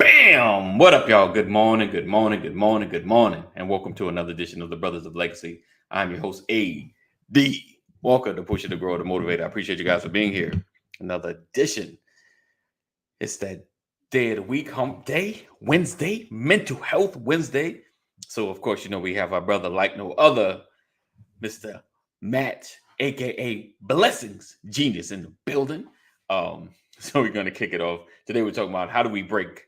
Bam! What up, y'all? Good morning, good morning, good morning, good morning, and welcome to another edition of the Brothers of Legacy. I'm your host, A.D. Walker, the pusher, the grower, the motivator. I appreciate you guys for being here. Another edition. It's that day of the week, hump day, Wednesday, mental health Wednesday. So, of course, we have our brother like no other, Mr. Matt, aka Blessings Genius, in the building. So we're going to kick it off. Today we're talking about how do we break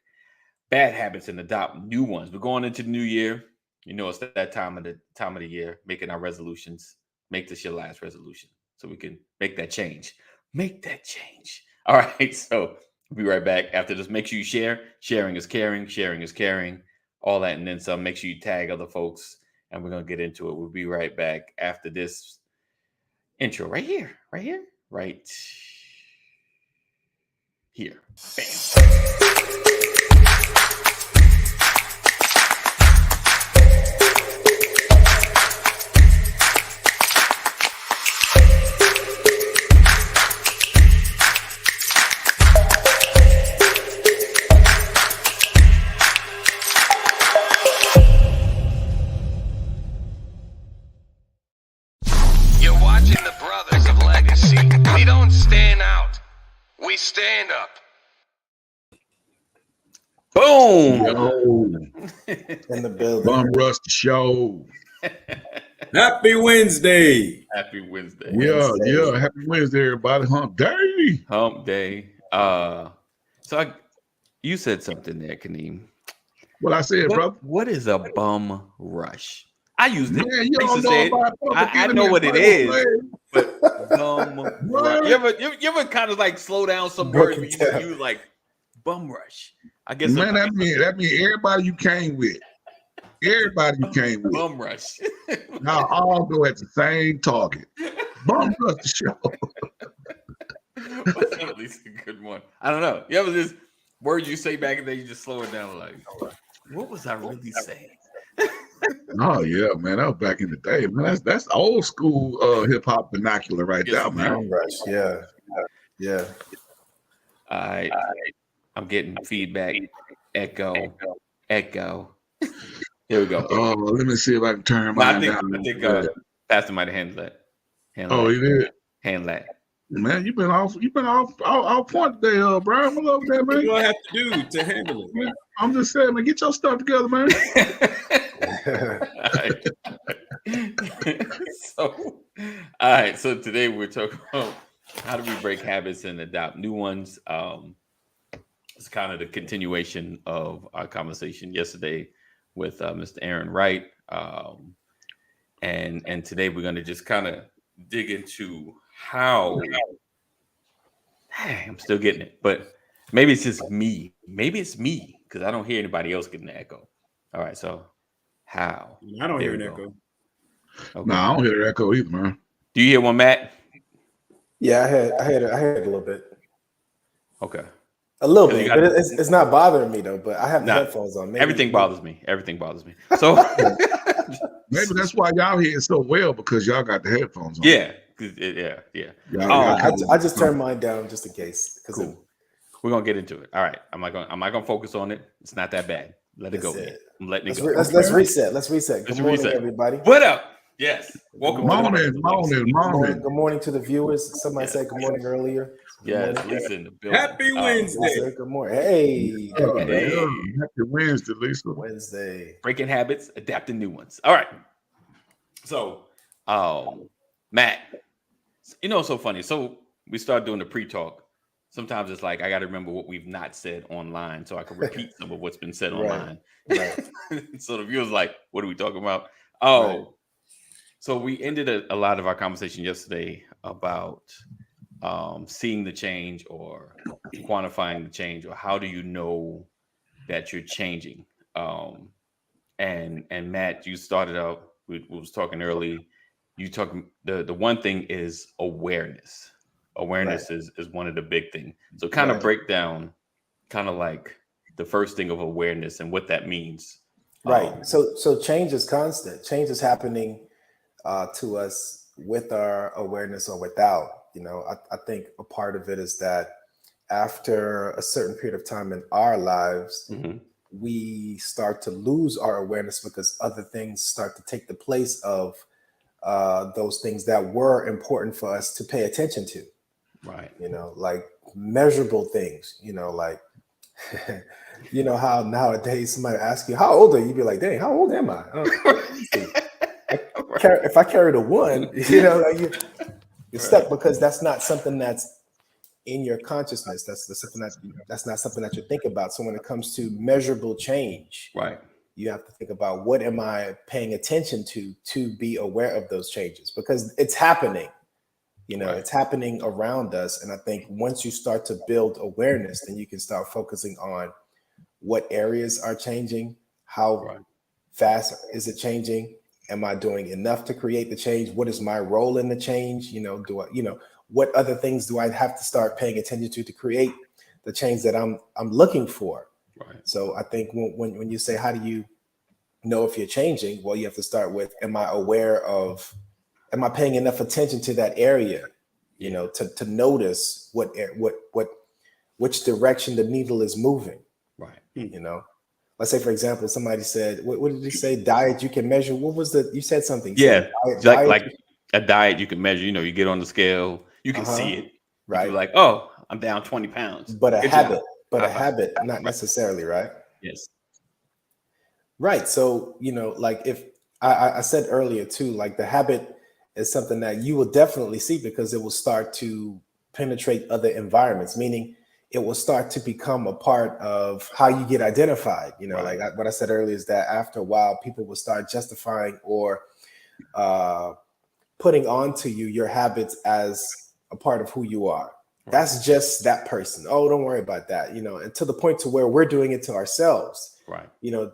bad habits and adopt new ones. We're going into the new year. It's that time of the year, making our resolutions. Make this your last resolution so we can make that change. Make that change. All right. So we'll be right back after this. Make sure you share. Sharing is caring. Sharing is caring. All that and then some. Make sure you tag other folks, and we're gonna get into it. We'll be right back after this intro right here. Right here. Right here. Bam. We stand up. Boom! In the building. Bum Rush Show. Happy Wednesday. Happy Wednesday. Yeah. Happy Wednesday, everybody. Hump day. Hump day. You said something there, Kaneem. What I said, brother? What is a bum rush? I used it. Man, you don't know about I know what it is. But bum rush. You ever kind of like slow down some words when you use like bum rush? I guess man, that means everybody you came with. Everybody you came with. Bum rush. Now all go at the same target. Bum Rush Show. What's at least a good one? I don't know. You ever this word you say back in the day, you just slow it down like, what was I really saying? Oh yeah, man. That was back in the day, man. That's old school hip hop vernacular right there, man. Yeah. All right. I'm getting feedback. Echo. Here we go. Oh, let me see if I can turn mine down. I think Pastor might have handled that. He did. Handle that. Man, you've been off point today, Brian. What up there, man? What do I have to do to handle it? I'm just saying, man, get your stuff together, man. All right. So today we're talking about how do we break habits and adopt new ones. It's kind of the continuation of our conversation yesterday with Mr. Aaron Wright. And today we're going to just kind of dig into how I'm still getting it, but maybe it's just me. Maybe it's me because I don't hear anybody else getting the echo. All right, so how? I don't hear an echo. Okay. No, I don't hear the echo either, man. Do you hear one, Matt? Yeah, I had a little bit. Okay. A little bit, but it's not bothering me though. But I have the headphones on. Everything bothers me. So maybe that's why y'all hear it so well because y'all got the headphones on. Yeah. I just turned mine down just in case. Cool. We're gonna get into it. All right. I'm not gonna focus on it. It's not that bad. Let it go. I'm letting it go. Let's reset. Good morning, everybody. What up? Yes. Welcome. Morning. Good morning to the viewers. Somebody said good morning earlier. Yes, Lisa in the building. Happy Wednesday. Good morning. Hey. Happy Wednesday, Lisa. Wednesday. Breaking habits, adapting new ones. All right. So, Matt, it's so funny. So we start doing the pre-talk. Sometimes it's like I got to remember what we've not said online so I can repeat some of what's been said online. Right. So the viewers like, what are we talking about? So we ended a lot of our conversation yesterday about seeing the change or quantifying the change, or how do you know that you're changing? And Matt, you started out. We was talking early. You talking the one thing is awareness. Awareness is one of the big things. So kind of break down, kind of like the first thing of awareness and what that means. Right. So change is constant. Change is happening to us with our awareness or without. I think a part of it is that after a certain period of time in our lives, Mm-hmm. we start to lose our awareness because other things start to take the place of those things that were important for us to pay attention to. Right. Like measurable things. Like how nowadays somebody asks you how old are you? You'd be like, dang, how old am I? Let me see. If I carry the one, like you're stuck because that's not something that's in your consciousness. That's not something that you think about. So when it comes to measurable change, Right. you have to think about what am I paying attention to be aware of those changes, because it's happening. Right. It's happening around us. And I think once you start to build awareness, then you can start focusing on what areas are changing, how Right. fast is it changing? Am I doing enough to create the change? What is my role in the change? What other things do I have to start paying attention to create the change that I'm looking for? Right. So I think when you say, how do you know if you're changing? Well, you have to start with, am I paying enough attention to that area, to notice which direction the needle is moving, Right. Let's say, for example, somebody said, what did you say? Diet you can measure. What was you said something. You Yeah. said Like a diet you can measure, you get on the scale, you can see it. You can be like, oh, I'm down 20 pounds. But a Good habit, job. a habit, not necessarily, right? Yes. Right. So, like if I said earlier too, like the habit is something that you will definitely see because it will start to penetrate other environments, meaning it will start to become a part of how you get identified. Right. Like what I said earlier is that after a while, people will start justifying or putting onto you your habits as a part of who you are. Right. That's just that person. Oh, don't worry about that. And to the point to where we're doing it to ourselves. Right.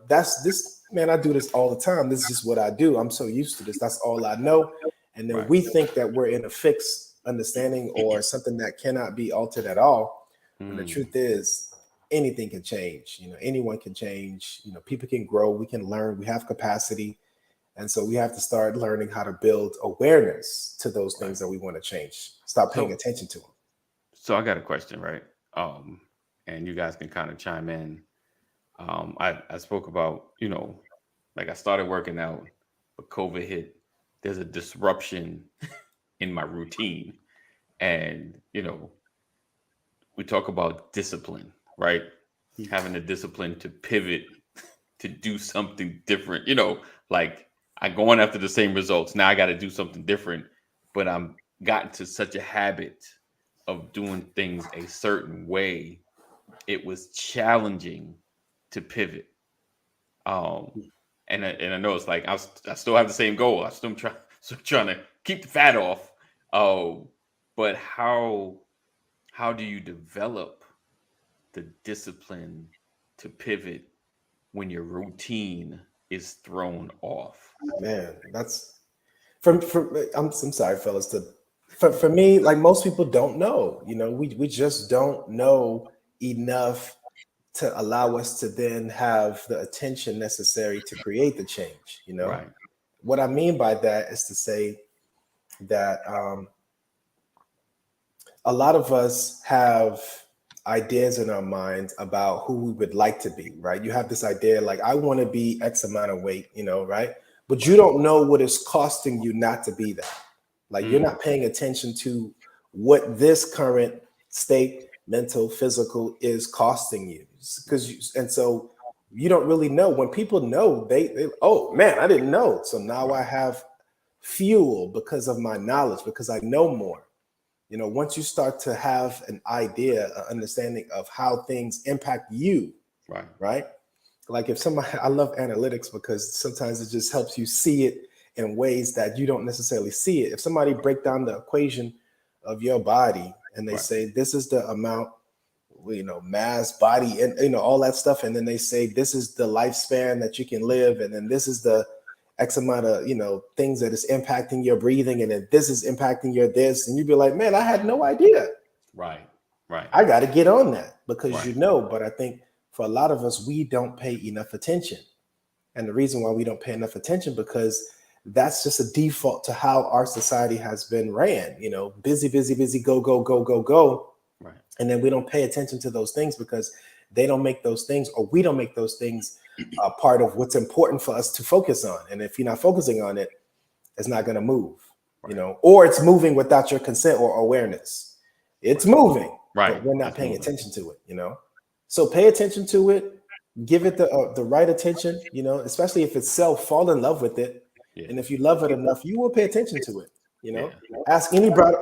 That's this, man, I do this all the time. This is just what I do. I'm so used to this. That's all I know. And then we think that we're in a fixed understanding or something that cannot be altered at all. And the truth is, anything can change. Anyone can change. People can grow. We can learn. We have capacity. And so we have to start learning how to build awareness to those things that we want to change. Stop paying attention to them. So I got a question, right? And you guys can kind of chime in. I spoke about, like I started working out, but COVID hit. There's a disruption in my routine. And, we talk about discipline, right? Having the discipline to pivot, to do something different, like I'm going after the same results. Now I got to do something different, but I'm gotten to such a habit of doing things a certain way. It was challenging to pivot. And I know it's like I still have the same goal. I still trying to keep the fat off. But how do you develop the discipline to pivot when your routine is thrown off? Man, that's I'm sorry, fellas. For me, like most people don't know. We just don't know enough to allow us to then have the attention necessary to create the change. Right. What I mean by that is to say that a lot of us have ideas in our minds about who we would like to be, right? You have this idea like, I want to be X amount of weight, right? But you don't know what it's costing you not to be that. Like you're not paying attention to what this current state, mental, physical, is costing you. And so you don't really know. When people know, they oh man, I didn't know. So now I have fuel because of my knowledge, because I know more. Once you start to have an idea, an understanding of how things impact you, right? Like if somebody, I love analytics because sometimes it just helps you see it in ways that you don't necessarily see it. If somebody break down the equation of your body and they say, this is the amount, mass, body, and, all that stuff. And then they say, this is the lifespan that you can live. And then this is the X amount of, things that is impacting your breathing. And then this is impacting your this. And you'd be like, man, I had no idea. Right. I got to get on that because but I think for a lot of us, we don't pay enough attention. And the reason why we don't pay enough attention, because that's just a default to how our society has been ran, busy, busy, busy, go, go, go, go, go. Right. And then we don't pay attention to those things because they don't make those things, or we don't make those things part of what's important for us to focus on. And if you're not focusing on it, it's not going to move, you know, or it's moving without your consent or awareness. It's moving, but we're not paying attention to it, you know. So pay attention to it, give it the right attention, you know, especially if it's self, fall in love with it. Yeah. And if you love it enough, you will pay attention to it, you know. Ask anybody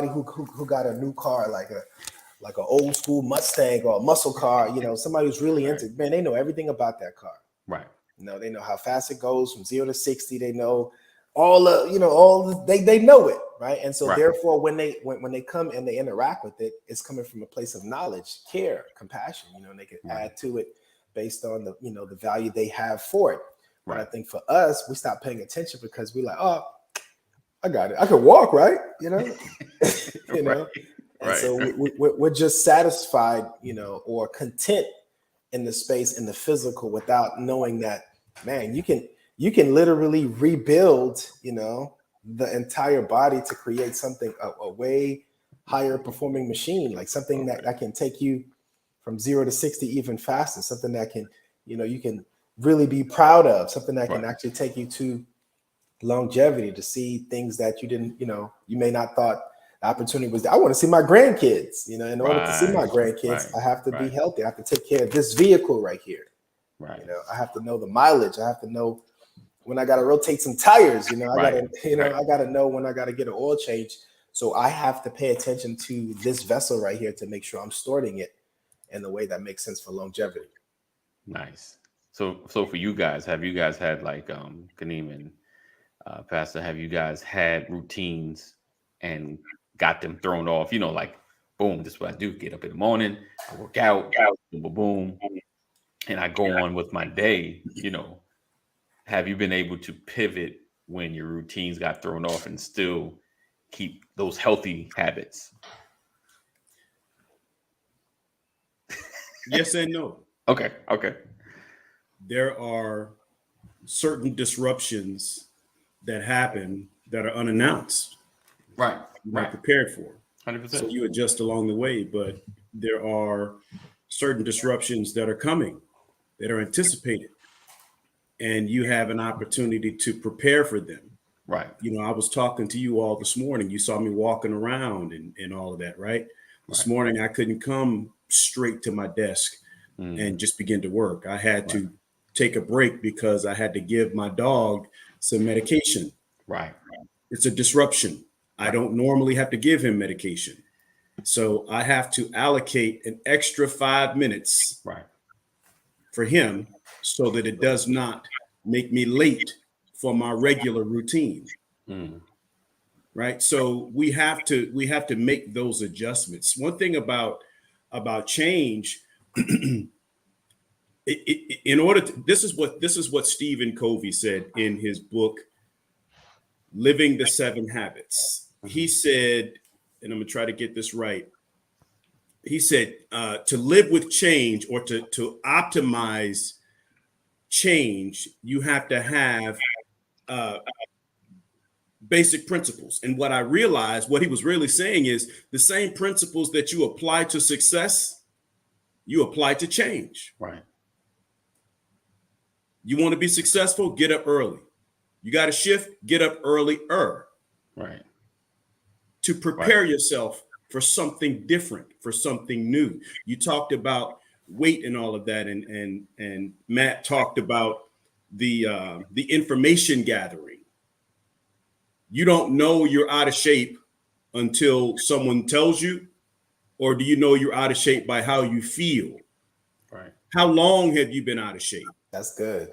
who got a new car, like an old school Mustang or a muscle car, you know, somebody who's really into it, man, they know everything about that car. Right. You know, they know how fast it goes from 0 to 60. They know they know it, right? And so therefore, when they come and they interact with it, it's coming from a place of knowledge, care, compassion, you know, and they can add to it based on the, you know, the value they have for it. But I think for us, we stop paying attention because we're like, oh, I got it. I can walk, right? You know, you know. And so we're just satisfied, you know, or content in the space, in the physical, without knowing that, man, you can literally rebuild, you know, the entire body to create something, a way higher performing machine, like something that can take you from 0 to 60 even faster, something that can, you know, you can really be proud of, something that can actually take you to longevity, to see things that you didn't, you know, you may not thought the opportunity was there. I want to see my grandkids, you know, in order to see my grandkids, I have to be healthy. I have to take care of this vehicle right here. Right. You know, I have to know the mileage. I have to know when I got to rotate some tires, you know, I got to know when I got to get an oil change. So I have to pay attention to this vessel right here to make sure I'm storing it in the way that makes sense for longevity. Nice. So for you guys, have you guys had, like, Kaneem and Pastor, have you guys had routines and got them thrown off? You know, like, boom, this is what I do. Get up in the morning, I work out, boom, boom, and I go on with my day. You know, have you been able to pivot when your routines got thrown off and still keep those healthy habits? Yes and no. Okay. There are certain disruptions that happen that are unannounced. Right. Not prepared for. 100%. So you adjust along the way, but there are certain disruptions that are coming, that are anticipated, and you have an opportunity to prepare for them. Right. You know, I was talking to you all this morning. You saw me walking around and all of that, right? This morning, I couldn't come straight to my desk and just begin to work. I had to take a break because I had to give my dog some medication. Right. It's a disruption. I don't normally have to give him medication. So I have to allocate an extra 5 minutes for him so that it does not make me late for my regular routine. Right. So we have to make those adjustments. One thing about change, in order to, this is what Stephen Covey said in his book, Living the 7 Habits. He said, and I'm gonna try to get this right. He said, to live with change, or to optimize change, you have to have basic principles. And what I realized, what he was really saying is the same principles that you apply to success, you apply to change. Right. You want to be successful, get up early. You got to shift, get up earlier. Right. To prepare yourself for something different, for something new. You talked about weight and all of that, and Matt talked about the information gathering. You don't know you're out of shape until someone tells you, or do you know you're out of shape by how you feel? Right. How long have you been out of shape? That's good.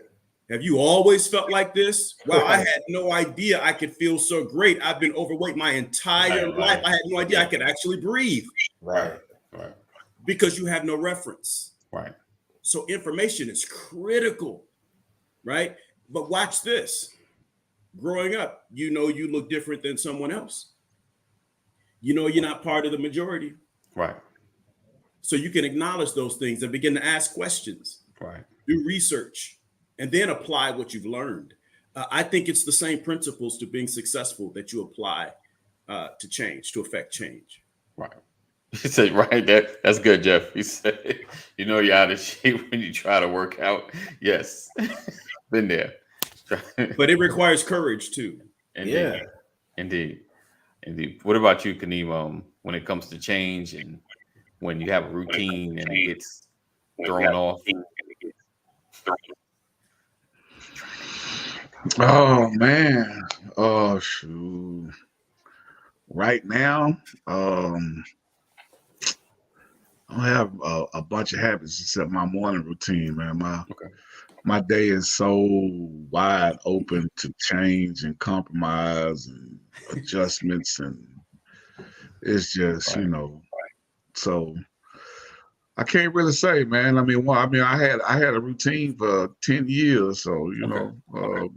Have you always felt like this? Wow, I had no idea I could feel so great. I've been overweight my entire life. I had no idea I could actually breathe. Right. Because you have no reference. Right. So information is critical, right? But watch this. Growing up, you know you look different than someone else. You know you're not part of the majority. Right. So you can acknowledge those things and begin to ask questions. Right. Do research, and then apply what you've learned. I think it's the same principles to being successful that you apply to change, to affect change. Right. He said, right there. That's good, Jeff. He said, you know, you're out of shape when you try to work out. Yes. Been there. But it requires courage too. Indeed. Yeah. Indeed. Indeed. What about you, Kaneem? When it comes to change and when you have a routine and it gets thrown off? Oh man. Oh shoot. Right now, I don't have a bunch of habits except my morning routine, man. Okay. My day is so wide open to change and compromise and adjustments, and it's just so I can't really say, man. I mean, I had a routine for 10 years, so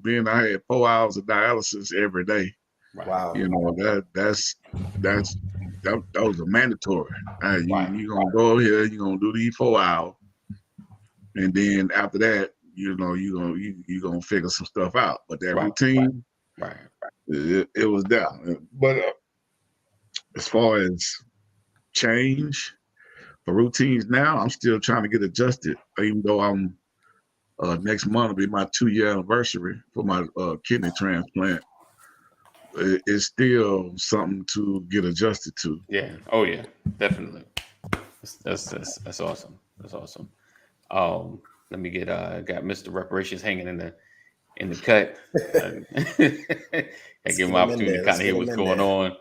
being I had 4 hours of dialysis every day. Right. Wow. That was a mandatory. Right. You gonna go here, you're gonna do these 4 hours, and then after that, you gonna figure some stuff out. But that routine, Right. it was there. But as far as change for routines now, I'm still trying to get adjusted. Even though I'm next month will be my 2-year anniversary for my kidney transplant. It's still something to get adjusted to. Yeah. Oh yeah. Definitely. That's awesome. That's awesome. Let me get got Mr. Reparations hanging in the cut. I give him an opportunity to kind of hear what's going on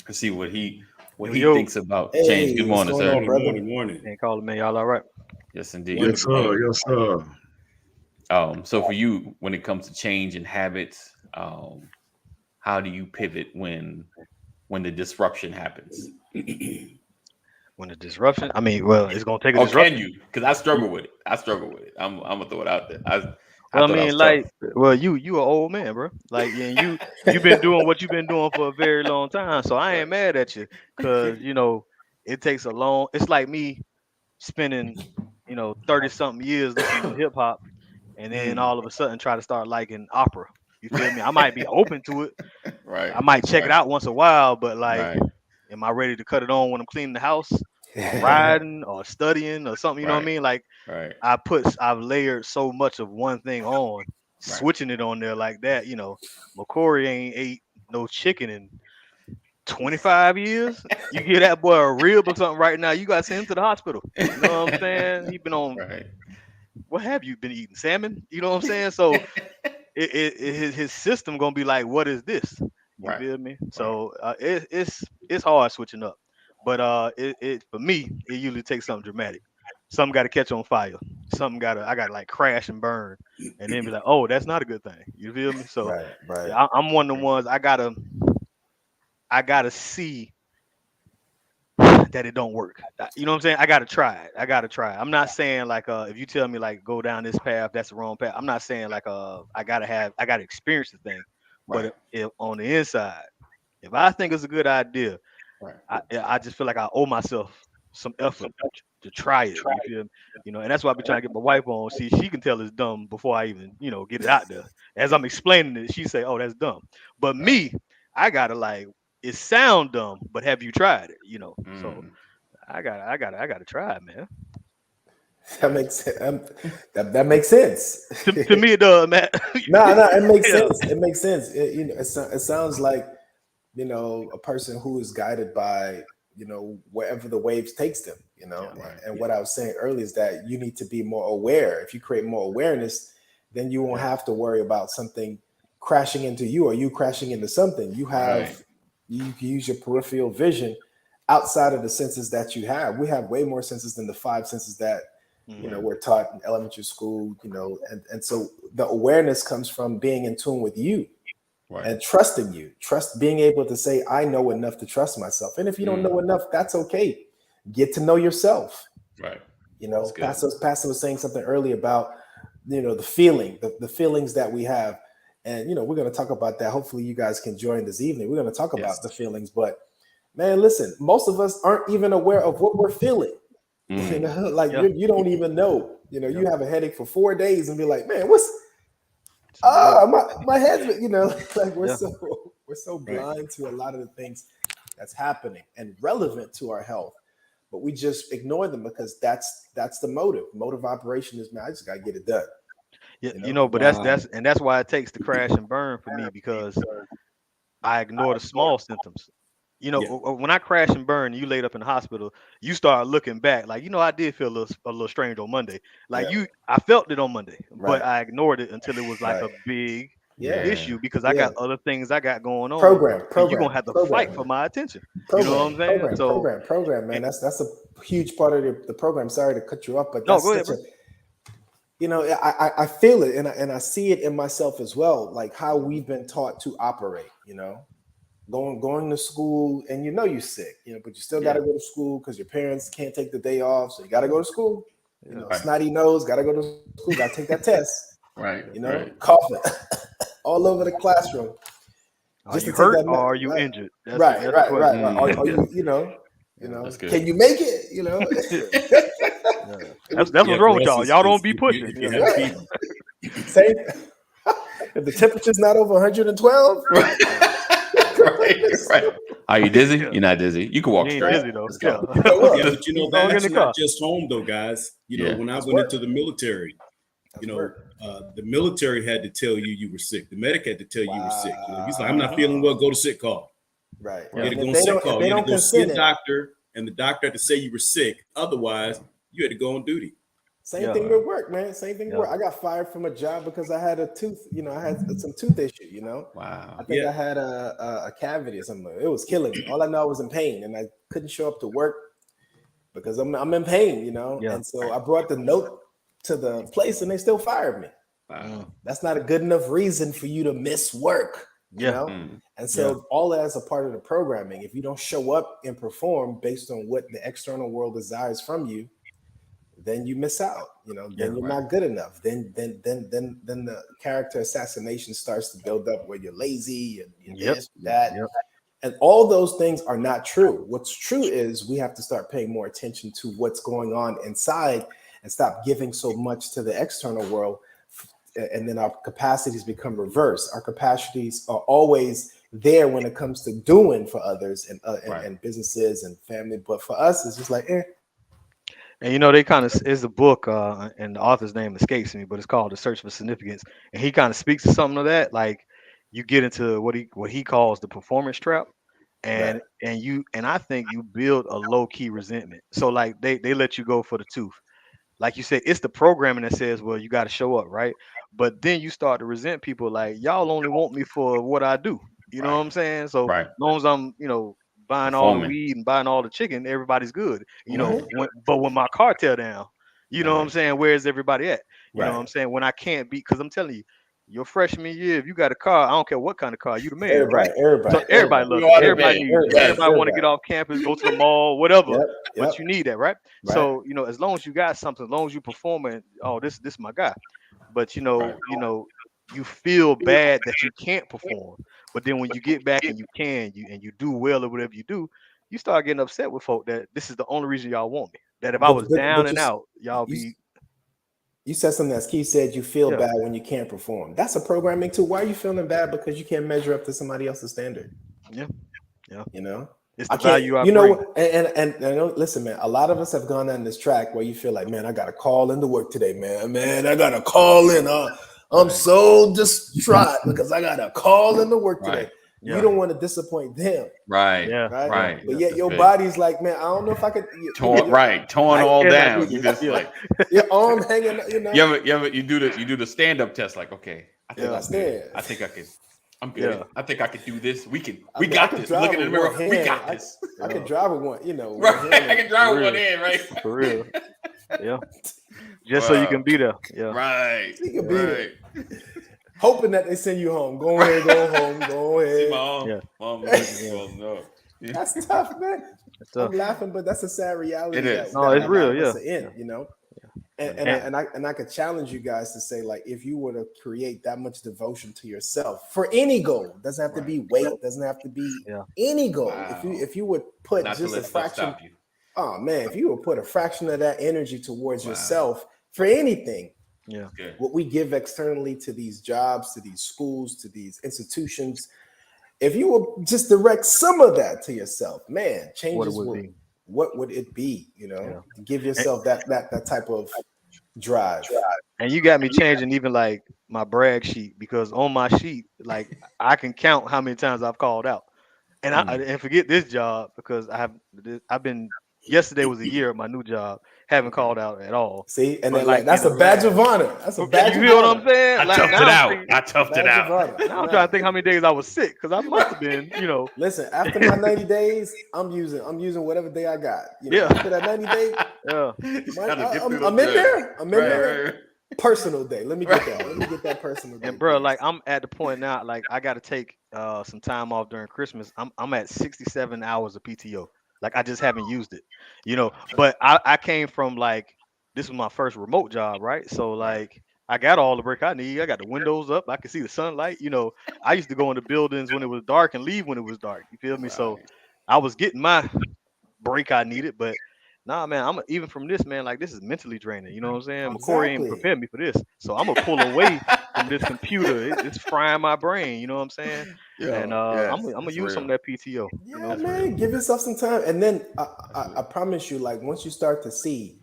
and see what he thinks about change. Good morning, sir. Morning. Can't call it, man. Y'all all right? Yes, indeed. Yes, sir. Yes, sir. So for you, when it comes to change and habits, how do you pivot when the disruption happens? When the disruption, I mean, well, it's gonna take a Or disruption. can you? Because I struggle with it. I'm gonna throw it out there. Well, I mean, like, well, you an old man, bro. Like, and you've been doing what you've been doing for a very long time. So I ain't mad at you, because it takes a long. It's like me spending 30 something years listening to hip hop, and then all of a sudden try to start liking opera. You feel me? I might be open to it. Right. I might check it out once a while, but like, Right. am I ready to cut it on when I'm cleaning the house, or riding, or studying, or something? You know what I mean? Like, Right. I've layered so much of one thing on, switching it on there like that. McCory ain't ate no chicken in 25 years. You get that boy a rib or something right now, you got to send him to the hospital. You know what I'm saying? He been on. Right. What have you been eating? Salmon? You know what I'm saying? So his system gonna be like, what is this? You feel me? So it's hard switching up, but it for me, it usually takes something dramatic. Something got to catch on fire. I got to like crash and burn, and then be like, oh, that's not a good thing. You feel me? So right. yeah, I'm one of the ones I gotta see that it don't work. You know what I'm saying? I gotta try it. I'm not saying like if you tell me like go down this path, that's the wrong path. I'm not saying like I gotta experience the thing. But if on the inside, if I think it's a good idea, I just feel like I owe myself some effort to try it. You feel me? And that's why I be trying to get my wife on. See, she can tell it's dumb before I even get it out there. As I'm explaining it, she say, "Oh, that's dumb." But me, I gotta like. It sound dumb, but have you tried it? So I gotta try it, man. That makes sense. That makes sense. to me, it does, man. No, it makes sense. It makes sense. It sounds like a person who is guided by wherever the waves takes them. And what I was saying earlier is that you need to be more aware. If you create more awareness, then you won't have to worry about something crashing into you or you crashing into something. You have. You can use your peripheral vision outside of the senses that you have. We have way more senses than the 5 senses that we're taught in elementary school. And so the awareness comes from being in tune with you and trusting you. Being able to say, I know enough to trust myself. And if you don't know enough, that's okay. Get to know yourself. Right. Pastor was saying something earlier about the feelings that we have. And we're going to talk about that. Hopefully you guys can join this evening. We're going to talk about the feelings, but man, listen, most of us aren't even aware of what we're feeling. You don't even know. You have a headache for 4 days and be like, man, my head's like we're so blind to a lot of the things that's happening and relevant to our health, but we just ignore them because that's the motive. Motive operation is, man, I just gotta get it done. Yeah, You know? but that's why it takes the crash and burn for me, because I ignore the small symptoms. When I crash and burn, and you laid up in the hospital, you start looking back, like, I did feel a little strange on Monday. Like I felt it on Monday, but I ignored it until it was like a big issue, because I got other things I got going on. Program. You're gonna have to fight for my attention. Program, you know what I'm saying? Program, man. That's a huge part of the program. Sorry to cut you off, but No, that's go ahead, such I feel it, and I see it in myself as well, like how we've been taught to operate, going to school, and you're sick, but you still got to go to school because your parents can't take the day off, so you got to go to school. Snotty nose, got to go to school, got to take that test. Right. Coughing all over the classroom. Are you hurt or are you injured? Right. Are you, can you make it? That's what's wrong with y'all. Y'all don't be pushing. Same. If the temperature's not over 112, right. Are you dizzy? You're not dizzy. You can walk straight. Dizzy though. But that's not just home though, guys. When I went into the military, the military had to tell you were sick. The medic had to tell you were sick. He's like, I'm not feeling well. Go to sick call. Right. You had to go on sick call. You had to go see the doctor, and the doctor had to say you were sick. Otherwise, you had to go on duty. Same thing with work, man. Same thing with work. I got fired from a job because I had a tooth. I had some tooth issue. Wow. I think I had a cavity or something. It was killing me. All I know I was in pain, and I couldn't show up to work because I'm in pain. And so I brought the note to the place, and they still fired me. Wow. That's not a good enough reason for you to miss work. And so all that is a part of the programming. If you don't show up and perform based on what the external world desires from you, then you miss out. Then you're not good enough. Then the character assassination starts to build up, where you're lazy and this, that. And all those things are not true. What's true is we have to start paying more attention to what's going on inside and stop giving so much to the external world. And then our capacities become reversed. Our capacities are always there when it comes to doing for others and businesses and family. But for us, it's just like, And they kind of is a book, and the author's name escapes me, but it's called The Search for Significance. And he kind of speaks to something of that. Like, you get into what he calls the performance trap, and I think you build a low key resentment. So like they let you go for the tooth. Like you said, it's the programming that says, well, you got to show up, right? But then you start to resent people, like, y'all only want me for what I do. You know what I'm saying? So as long as I'm, buying all the weed and buying all the chicken, everybody's good. But when my car tear down, you know what I'm saying? Where's everybody at? You know what I'm saying? When I can't be, because I'm telling you, your freshman year, if you got a car, I don't care what kind of car, you the man, right? So everybody loves it. Everybody want to get off campus, go to the mall, whatever. But you need that, right? So as long as you got something, as long as you performing, this is my guy. But you feel bad that you can't perform. But then when you get back and you can, you do well or whatever you do, you start getting upset with folk that this is the only reason y'all want me. That if I was down and out, y'all be. You said something as Keith said, you feel bad when you can't perform. That's a programming too. Why are you feeling bad? Because you can't measure up to somebody else's standard. Yeah. It's the value I bring. And listen, man, a lot of us have gone on this track where you feel like, man, I got to call into work today, man, I got to call in. I'm so distraught because I got to call into work today. You don't want to disappoint them. Right. But yet your body's like, man, I don't know if I could. Torn all down. You just like your arm hanging. You do the stand up test. Like, okay, I think I can. I'm good. Yeah. I think I could do this. We got this. Look in the mirror. We got this. I can drive with one. Right. I can drive with one hand. Right. For real. Yeah. Just so you can be there. Yeah. Right. So you can be there. Hoping that they send you home. Go ahead, go home, go ahead. See my mom. No. That's tough, man. I'm laughing, but that's a sad reality. It is. It's real, And I could challenge you guys to say, like, if you were to create that much devotion to yourself for any goal, doesn't have to be weight, doesn't have to be any goal. Wow. If you would put just a fraction, if you would put a fraction of that energy towards yourself for anything. What we give externally to these jobs, to these schools, to these institutions, If you will just direct some of that to yourself, man, changes would will. be. What would it be? You know, Yeah. give yourself that type of drive. And you got me changing even like my brag sheet, because on my sheet, like I can count how many times I've called out. And and forget this job, because I've been, yesterday was a year of my new job, haven't called out at all. See, and But then like that's in a the badge last, of honor. That's a badge you of feel what honor. I'm saying? I Like toughed now it I'm out. thinking, I toughed it Badge of out. honor. now I'm Man. trying to think how many days I was sick, because I must have been, Listen, after my 90 days, I'm using whatever day I got. You know, Yeah. after that 90 day, yeah. I'm in there. I'm in there. Right. Personal day. Let me get that. Let me get that personal day. And bro, please. like I'm at the point now, like I got to take some time off during Christmas. I'm at 67 hours of PTO. Like I just haven't used it, But I came from, like, this was my first remote job, right? So like I got all the break I need. I got the windows up. I can see the sunlight. I used to go into buildings when it was dark and leave when it was dark. You feel me? So I was getting my break I needed, but nah, man, even from this, man, like this is mentally draining. You know what I'm saying? McCory ain't Exactly. prepared me for this, so I'm gonna pull away from this computer. It's frying my brain. You know what I'm saying? And I'm gonna use some of that PTO. Yeah, man, give yourself some time, and then I promise you, like once you start to see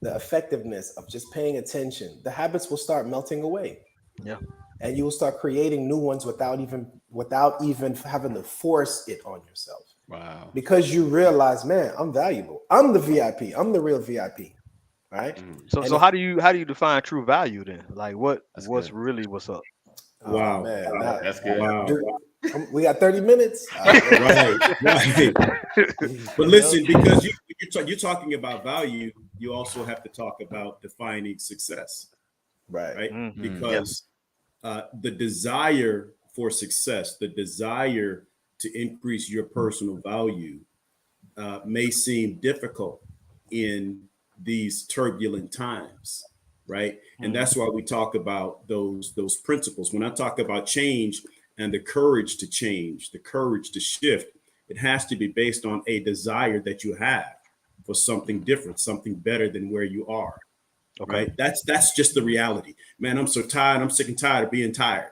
the effectiveness of just paying attention, the habits will start melting away. Yeah. And you will start creating new ones without even having to force it on yourself. Wow. Because you realize, man, I'm valuable. I'm the VIP. I'm the real VIP. Right. So how do you define true value then? Like what's really what's up? Wow. Man, That's good. Wow. We got 30 minutes. Right. But listen, because you're talking about value, you also have to talk about defining success. Right. Mm-hmm. Because the desire for success, the desire to increase your personal value may seem difficult in these turbulent times, right? And that's why we talk about those principles. When I talk about change and the courage to change, the courage to shift, it has to be based on a desire that you have for something different, something better than where you are. Okay. Right. That's just the reality. Man, I'm so tired. I'm sick and tired of being tired.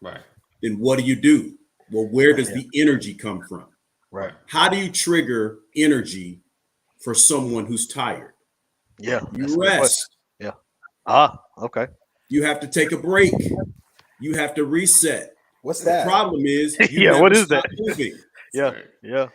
Right. Then what do? Well, where does the energy come from? Right. How do you trigger energy for someone who's tired? Yeah. You rest. Yeah. Okay. You have to take a break. You have to reset. What's that? The problem is you Yeah, have what to is stop that? moving. Yeah. Yeah.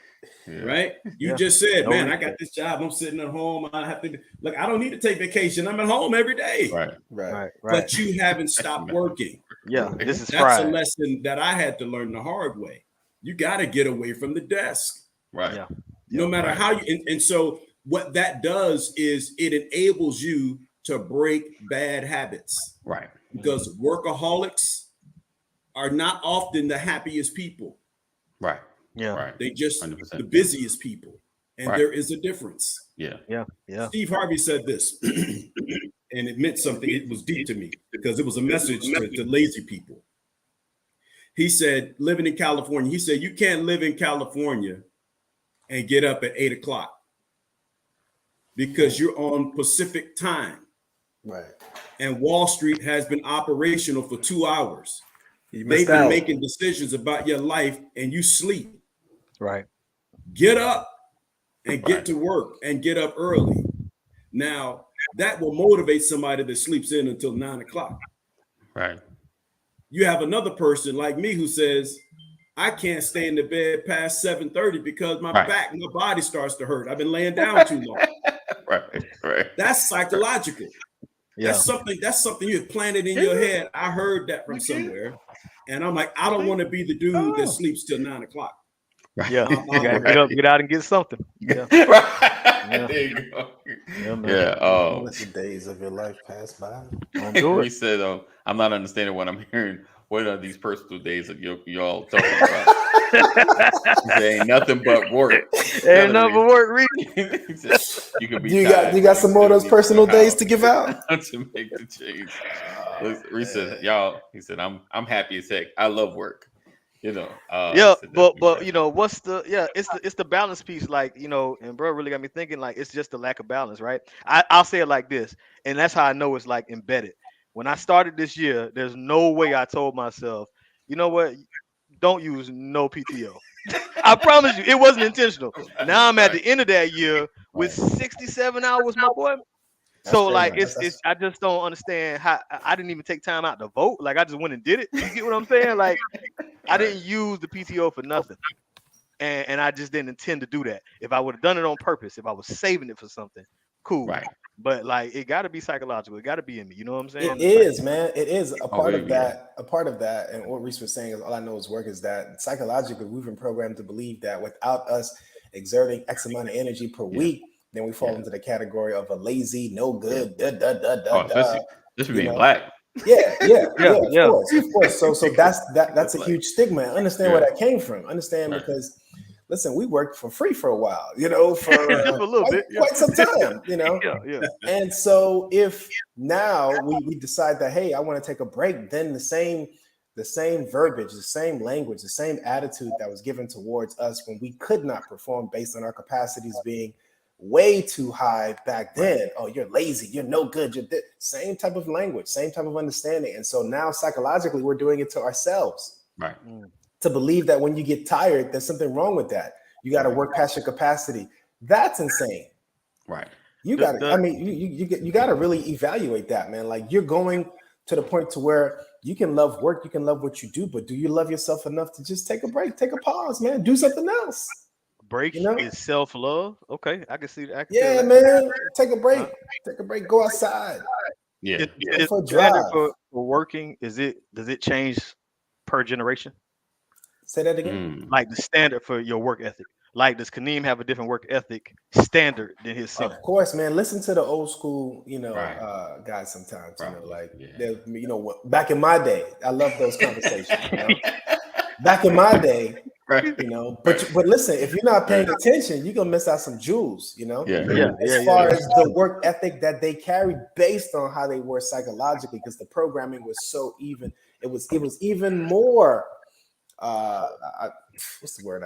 Right? You Yeah. just said, No man, I reset. got this job. I'm sitting at home. I have to look, I don't need to take vacation. I'm at home every day. Right. But you haven't stopped working. Yeah. This is That's a fried. lesson that I had to learn the hard way. You got to get away from the desk. Right. Yeah. No matter how you, and so what that does is it enables you to break bad habits. Right. Because workaholics are not often the happiest people. Right. Yeah. Right. They just 100%. the busiest people. And Right. there is a difference. Yeah. Yeah. Yeah. Steve Harvey said this, and it meant something. It was deep to me because it was a message to lazy people. He said, living in California, he said, you can't live in California and get up at 8 o'clock because you're on Pacific time. Right. And Wall Street has been operational for 2 hours. You They've missed been out. making decisions about your life and you sleep. Right. Get up and get to work and get up early. Now, that will motivate somebody that sleeps in until 9 o'clock. Right. You have another person like me who says, I can't stay in the bed past 7:30 because my back, my body starts to hurt. I've been laying down too long. Right. That's psychological. Yeah. That's something you have planted in your head. I heard that from somewhere. And I'm like, I don't want to be the dude that sleeps till 9 o'clock. Right. Yeah. You gotta get up, get out and get something. Yeah. Right. There you go. Yeah, man. Don't let the days of your life pass by. Don't do it. He said, I'm not understanding what I'm hearing. What are these personal days that y'all talking about? He said, ain't nothing but work. Ain't nothing but work, reading. He said, you can be You got some more of those personal days to give out? to make the change. He said, y'all, he said, I'm happy as heck. I love work. Yeah, but what's it's the balance piece, like, and bro really got me thinking, like, it's just the lack of balance, right? I'll say it like this, and that's how I know it's like embedded. When I started this year, there's no way I told myself, you know what, don't use no PTO. I promise you, it wasn't intentional. Now I'm at the end of that year with 67 hours, my boy. So like it's I just don't understand how I didn't even take time out to vote. Like I just went and did it. You get what I'm saying? Like I didn't use the PTO for nothing. And I just didn't intend to do that. If I would have done it on purpose, if I was saving it for something, cool. Right. But like it gotta be psychological. It gotta be in me. You know what I'm saying? It is, man. It is a part of baby, that. A part of that, and what Reese was saying is all I know is work is that psychologically we've been programmed to believe that without us exerting X amount of energy per week, then we fall into the category of a lazy, no good, Especially being black. Yeah, of course. So that's a Like, huge stigma. I understand where that came from. Understand because listen, we worked for free for a while, you know, for just a little bit, quite some time, you know. Yeah. And so if now we decide that, hey, I want to take a break, then the same verbiage, the same language, the same attitude that was given towards us when we could not perform based on our capacities being way too high back then. Oh, you're lazy, you're no good, same type of language, same type of understanding. And so now psychologically we're doing it to ourselves, right? To believe that when you get tired, there's something wrong with that. You got to work past your capacity. That's insane, right? You got to, I mean, you got to really evaluate that, man. Like you're going to the point to where you can love work, you can love what you do, but do you love yourself enough to just take a break, take a pause, man, do something else? Break is self-love. Okay, I can see that. Yeah, man. Take a break. Take a break. Go outside. Yeah. For drive. For working, does it change per generation? Say that again. Like the standard for your work ethic. Like does Kaneem have a different work ethic standard than his son? Of course, man. Listen to the old school, guys sometimes, back in my day, I love those conversations. Back in my day, but listen, if you're not paying attention, you're gonna miss out some jewels, as far as the work ethic that they carried based on how they were psychologically, because the programming was so even. It was even more what's the word?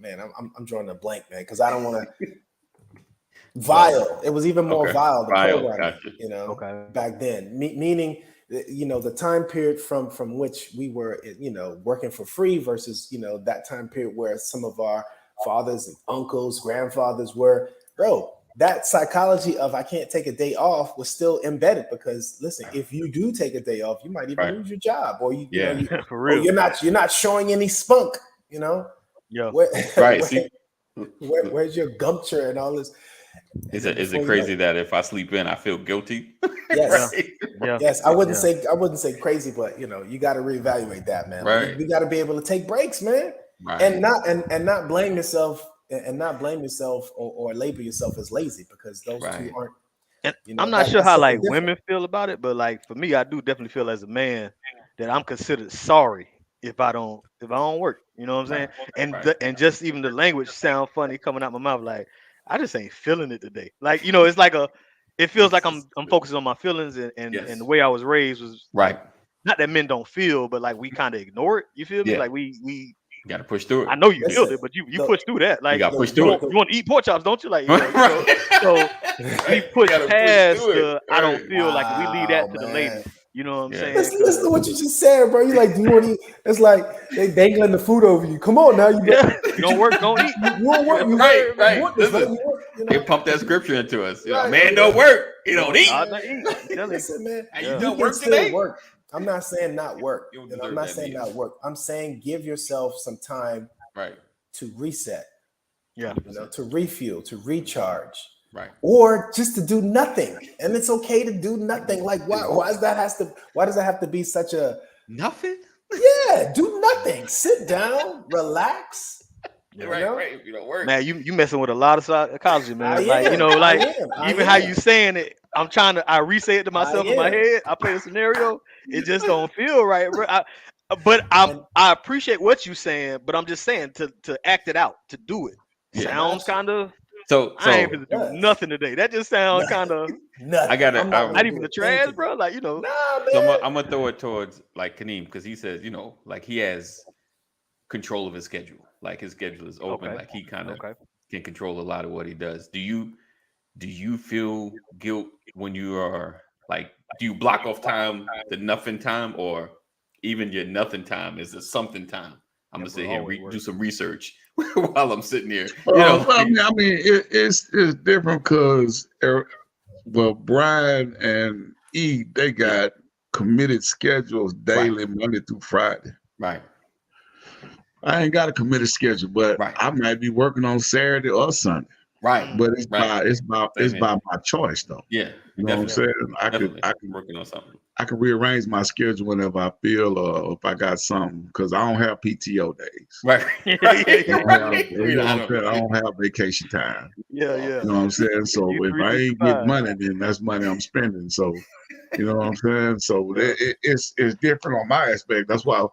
I'm drawing a blank, man, because I don't want to vile. It was even more vile, the programming, back then, meaning the time period from which we were, working for free versus, that time period where some of our fathers and uncles, grandfathers were, that psychology of I can't take a day off was still embedded, because listen, if you do take a day off, you might even lose your job, or for real. Or you're not showing any spunk, Right. Where's your gumpture and all this? Is it crazy that if I sleep in, I feel guilty? Yes. Yeah. Yes. I wouldn't say crazy, but you got to reevaluate that, man. Right. We got to be able to take breaks, man, and not blame yourself or label yourself as lazy, because those two aren't. And I'm not sure how like women feel about it, but like for me, I do definitely feel as a man that I'm considered sorry if I don't work. You know what I'm saying? And just even the language sound funny coming out my mouth, like I just ain't feeling it today. Like it's like it feels like I'm focusing on my feelings, and the way I was raised was not that men don't feel, but like we kind of ignore it. You feel me? Like we got to push through it. I know you feel it, but you push through that. Like you got to push through it. You want to eat pork chops, don't you? Like so we push past the I don't feel like we leave that to the ladies. You know what I'm saying? Listen to what you just said, bro. You like, do you want to eat? It's like they dangling the food over you. Come on now, you don't work, don't eat. You don't work. You right. They pump that scripture into us. Man, don't work. You don't eat. Listen, man. You don't work today. I'm not saying not work. I'm not saying not work. I'm saying give yourself some time, to reset. Yeah. To refuel, to recharge. Right. Or just to do nothing. And it's okay to do nothing. Like why does that have to be such a nothing? Yeah, do nothing. Sit down, relax. Right. You don't work. Man, you messing with a lot of psychology, man. Even how you saying it, I re-say it to myself in my head. I play a scenario. It just don't feel right, bro. I appreciate what you saying, but I'm just saying to act it out, to do it. Sounds kind of. So I ain't gonna do nothing today. That just sounds kind of. I got it. Not even the trash, bro. Like Nah, so I'm gonna throw it towards like Kaneem, because he says like he has control of his schedule. Like his schedule is open. Like he kind of can control a lot of what he does. Do you feel guilt when you are like? Do you block off time, the nothing time, or even your nothing time is a something time. I'm gonna sit here and do some research while I'm sitting here. Well, I mean, it's different because well, Brian and E, they got committed schedules daily, Monday through Friday. Right. I ain't got a committed schedule, but I might be working on Saturday or Sunday. Right. But it's by my choice though. Yeah. You know what I'm saying? I can working on something. I can rearrange my schedule whenever I feel or if I got something because I don't have PTO days. Right. I don't have vacation time. Yeah. You know what I'm saying? So if I ain't get money, then that's money I'm spending. So you know what I'm saying? So it's different on my aspect. That's why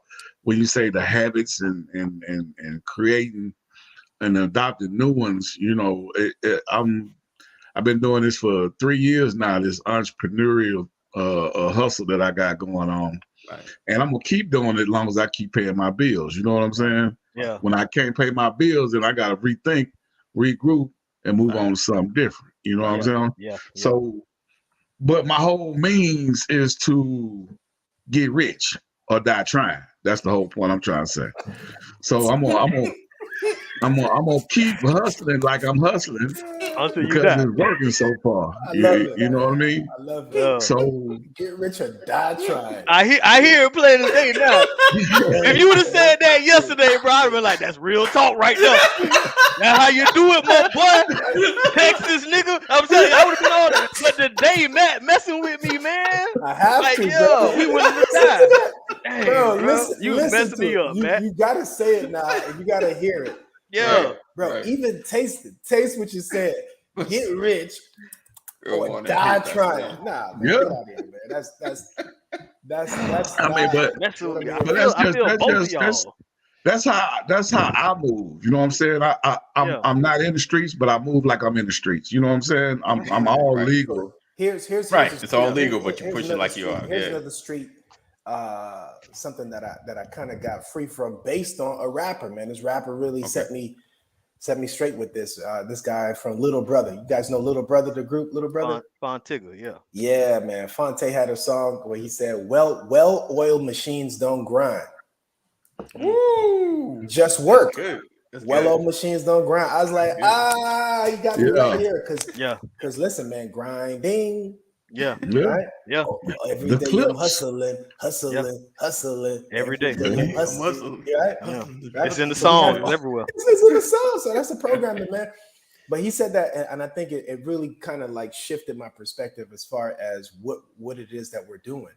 when you say the habits and creating and adopting new ones, you know, I've been doing this for 3 years now. This entrepreneurial hustle that I got going on, and I'm gonna keep doing it as long as I keep paying my bills. You know what I'm saying? Yeah. When I can't pay my bills, then I gotta rethink, regroup, and move on to something different. You know what I'm saying? Yeah. So, but my whole means is to get rich or die trying. That's the whole point I'm trying to say. So I'm gonna keep hustling like I'm hustling because it's working so far. You know what I mean? I love it. So get rich or die trying. I hear it playing today now. If you would have said that yesterday, bro, I'd have been like, that's real talk right there. That's how you do it, my boy. Texas nigga. I'm telling you, I would have been on it. But today, Matt messing with me, man. I have like, to, yo, we willing to die. Dang, bro, listen, you messing me up, man. You gotta say it now, and you gotta hear it. Yeah, bro. Even taste it. Taste what you said. Get rich or die trying. Nah, man, get out of here, man. That's. I mean, but that's how I move. You know what I'm saying? I'm not in the streets, but I move like I'm in the streets. You know what I'm saying? I'm all legal. Here's it's all legal, but you push it like you are. Here's another street. Something that I kind of got free from based on a rapper, man. This rapper really set me straight with this. This guy from Little Brother. You guys know Little Brother, the group Little Brother? Fontigga, yeah. Yeah, man. Fonte had a song where he said, well-oiled machines don't grind. Woo! Just work. Good. Well-oiled machines don't grind. I was like, you got me right here. Because listen, man, grinding. Yeah. Right? Yeah. Every day I'm hustling. Every day. Hustling. Right? Right? It's in the song everywhere. It's in the song. So that's the programming, man. But he said that, and I think it really kind of like shifted my perspective as far as what it is that we're doing.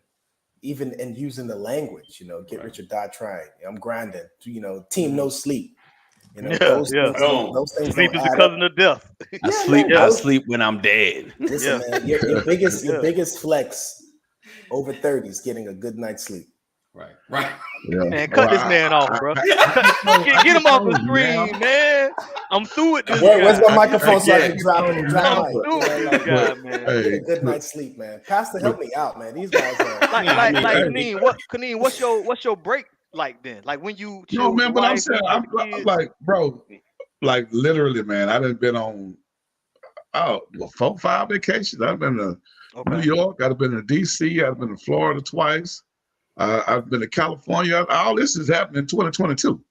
Even in using the language, you know, get rich or die trying. I'm grinding, you know, team no sleep. You know, those things sleep is the cousin of death. I sleep when I'm dead. Listen, man, your biggest flex over 30 is getting a good night's sleep. Right. Yeah. Man, cut this man off, bro. Get him off the screen, man. I'm through with this guy. Where's my microphone so I can drop I'm through with this guy, man. Get a good night's sleep, man. Pastor, help me out, man. These guys are like Kaneen, what's your break like then? Like when you man, but I'm saying I'm like, bro, like literally, man, I done been on 4-5 vacations. I've been to New York, I've been to DC, I've been to Florida twice. I've been to California. All this is happening in 2022.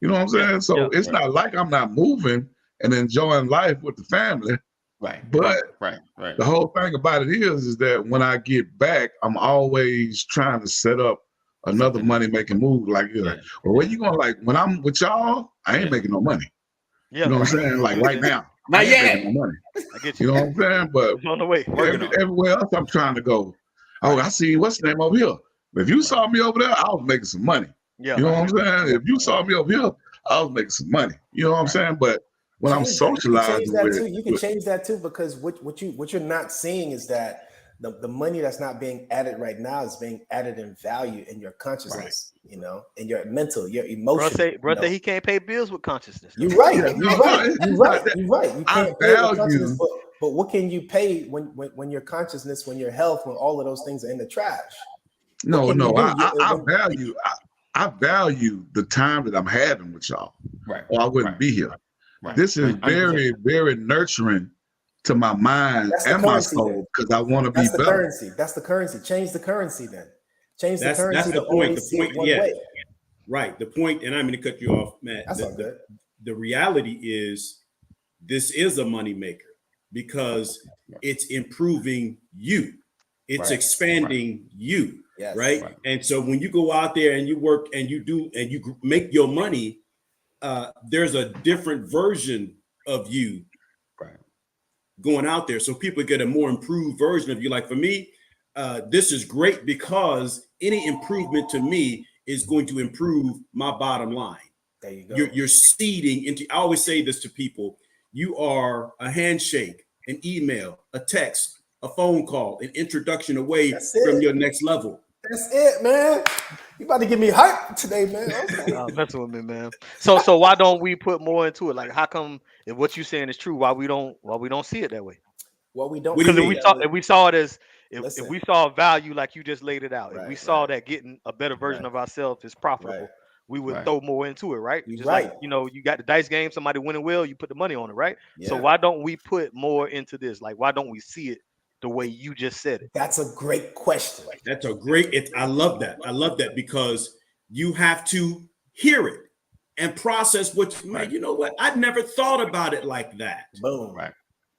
You know what I'm saying? So it's not like I'm not moving and enjoying life with the family. Right. But right. The whole thing about it is that when I get back, I'm always trying to set up another money-making move. Like, well, where you going? Like, when I'm with y'all, I ain't making no money. Yeah. You know what I'm saying? Like right now. Not yet. Making no money. I get you. You know what I'm saying? But on the way. Everywhere else I'm trying to go. Oh, I see what's the name over here. If you saw me over there, I was making some money. Yeah. You know what I'm saying? If you saw me over here, I was making some money. You know what I'm saying? But when I'm socializing you can change that too, because what you're not seeing is that the money that's not being added right now is being added in value in your consciousness, you know, in your mental, your emotion. Bro, he can't pay bills with consciousness. You're right. You're right. You can't pay with consciousness, but what can you pay when your consciousness, when your health, when all of those things are in the trash? No, I value the time that I'm having with y'all. Right. Or I wouldn't be here. Right. This is very, very nurturing to my mind and my soul because I want to be better. That's the currency. Change the currency then. Change the That's currency the to point. only The see point, it one yeah. way. Right. The point, and I'm going to cut you off, Matt. That's all good. The reality is this is a moneymaker because it's improving you. It's Right. expanding you. Yes. Right. And so when you go out there and you work and you make your money, there's a different version of you going out there. So people get a more improved version of you. Like for me, this is great because any improvement to me is going to improve my bottom line. There you go. You're seeding into, I always say this to people, you are a handshake, an email, a text, a phone call, an introduction away from your next level. That's it, man. You about to give me hype today, man. Okay. Messing with me, man. So why don't we put more into it? Like, how come if what you're saying is true, why we don't see it that way? Well, we don't. What do you Because mean? if we saw it as Listen. if we saw value like you just laid it out, if we Right, saw that getting a better version Right. of ourselves is profitable, Right. we would Right. throw more into it, right? You're Just right. like, you got the dice game, somebody winning well, you put the money on it, right? So Yeah. why don't we put more into this? Like, why don't we see it the way you just said it? That's a great question. That's a great, I love that. I love that because you have to hear it and process man, you know what? I'd never thought about it like that. Boom.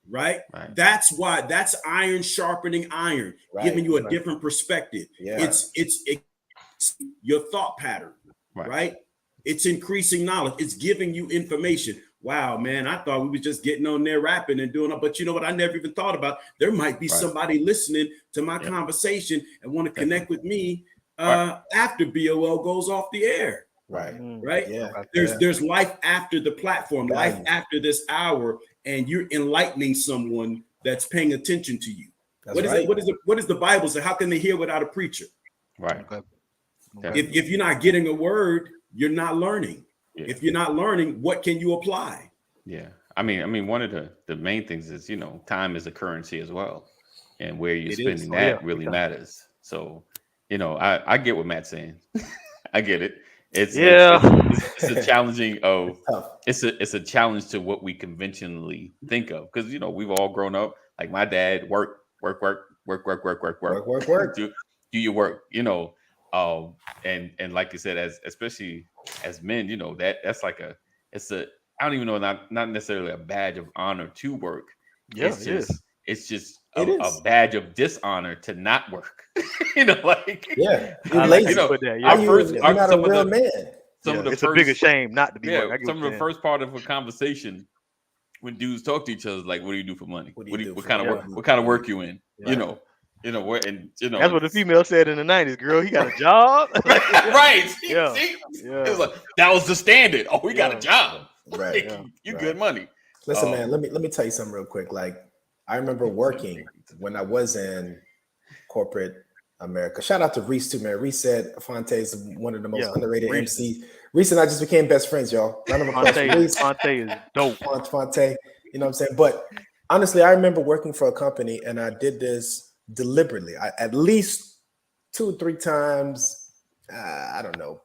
Right. That's why that's iron sharpening iron, giving you a different perspective. Yeah. It's your thought pattern, right? It's increasing knowledge. It's giving you information. Wow, man, I thought we were just getting on there rapping and doing it. But you know what? I never even thought about there might be somebody listening to my conversation and want to connect with me after BOL goes off the air. Right. Yeah. There's life after the platform, life after this hour, and you're enlightening someone that's paying attention to you. That's What is right. it? What does the Bible say? How can they hear without a preacher? Right. If you're not getting a word, you're not learning. Yeah. If you're not learning, what can you apply? Yeah. I mean, one of the main things is, time is a currency as well. And where you're spending that really matters. So, I get what Matt's saying. I get it. It's a challenging it's a challenge to what we conventionally think of. Because, we've all grown up, like my dad, work. Do your work, and like you said, especially as men, that's like I don't even know, not necessarily a badge of honor to work. Yeah, it's just a badge of dishonor to not work. You're lazy. You're not a real man. It's a bigger shame not to be. Some of the first part of a conversation when dudes talk to each other, like, what do you do for money? What kind of work you in? Right. And that's what the female said in the 90s. Girl, he got a job. Right. See? It was like that was the standard. Oh, we got a job. Right. You good money. Listen, man, let me tell you something real quick. Like, I remember working when I was in corporate America. Shout out to Reese too, man. Reese said Fonte is one of the most underrated MCs. Reese and I just became best friends, y'all. Round of applause for Reese. Fonte is dope. Fonte, you know what I'm saying? But honestly, I remember working for a company and I did this deliberately. At least 2 or 3 times, I don't know,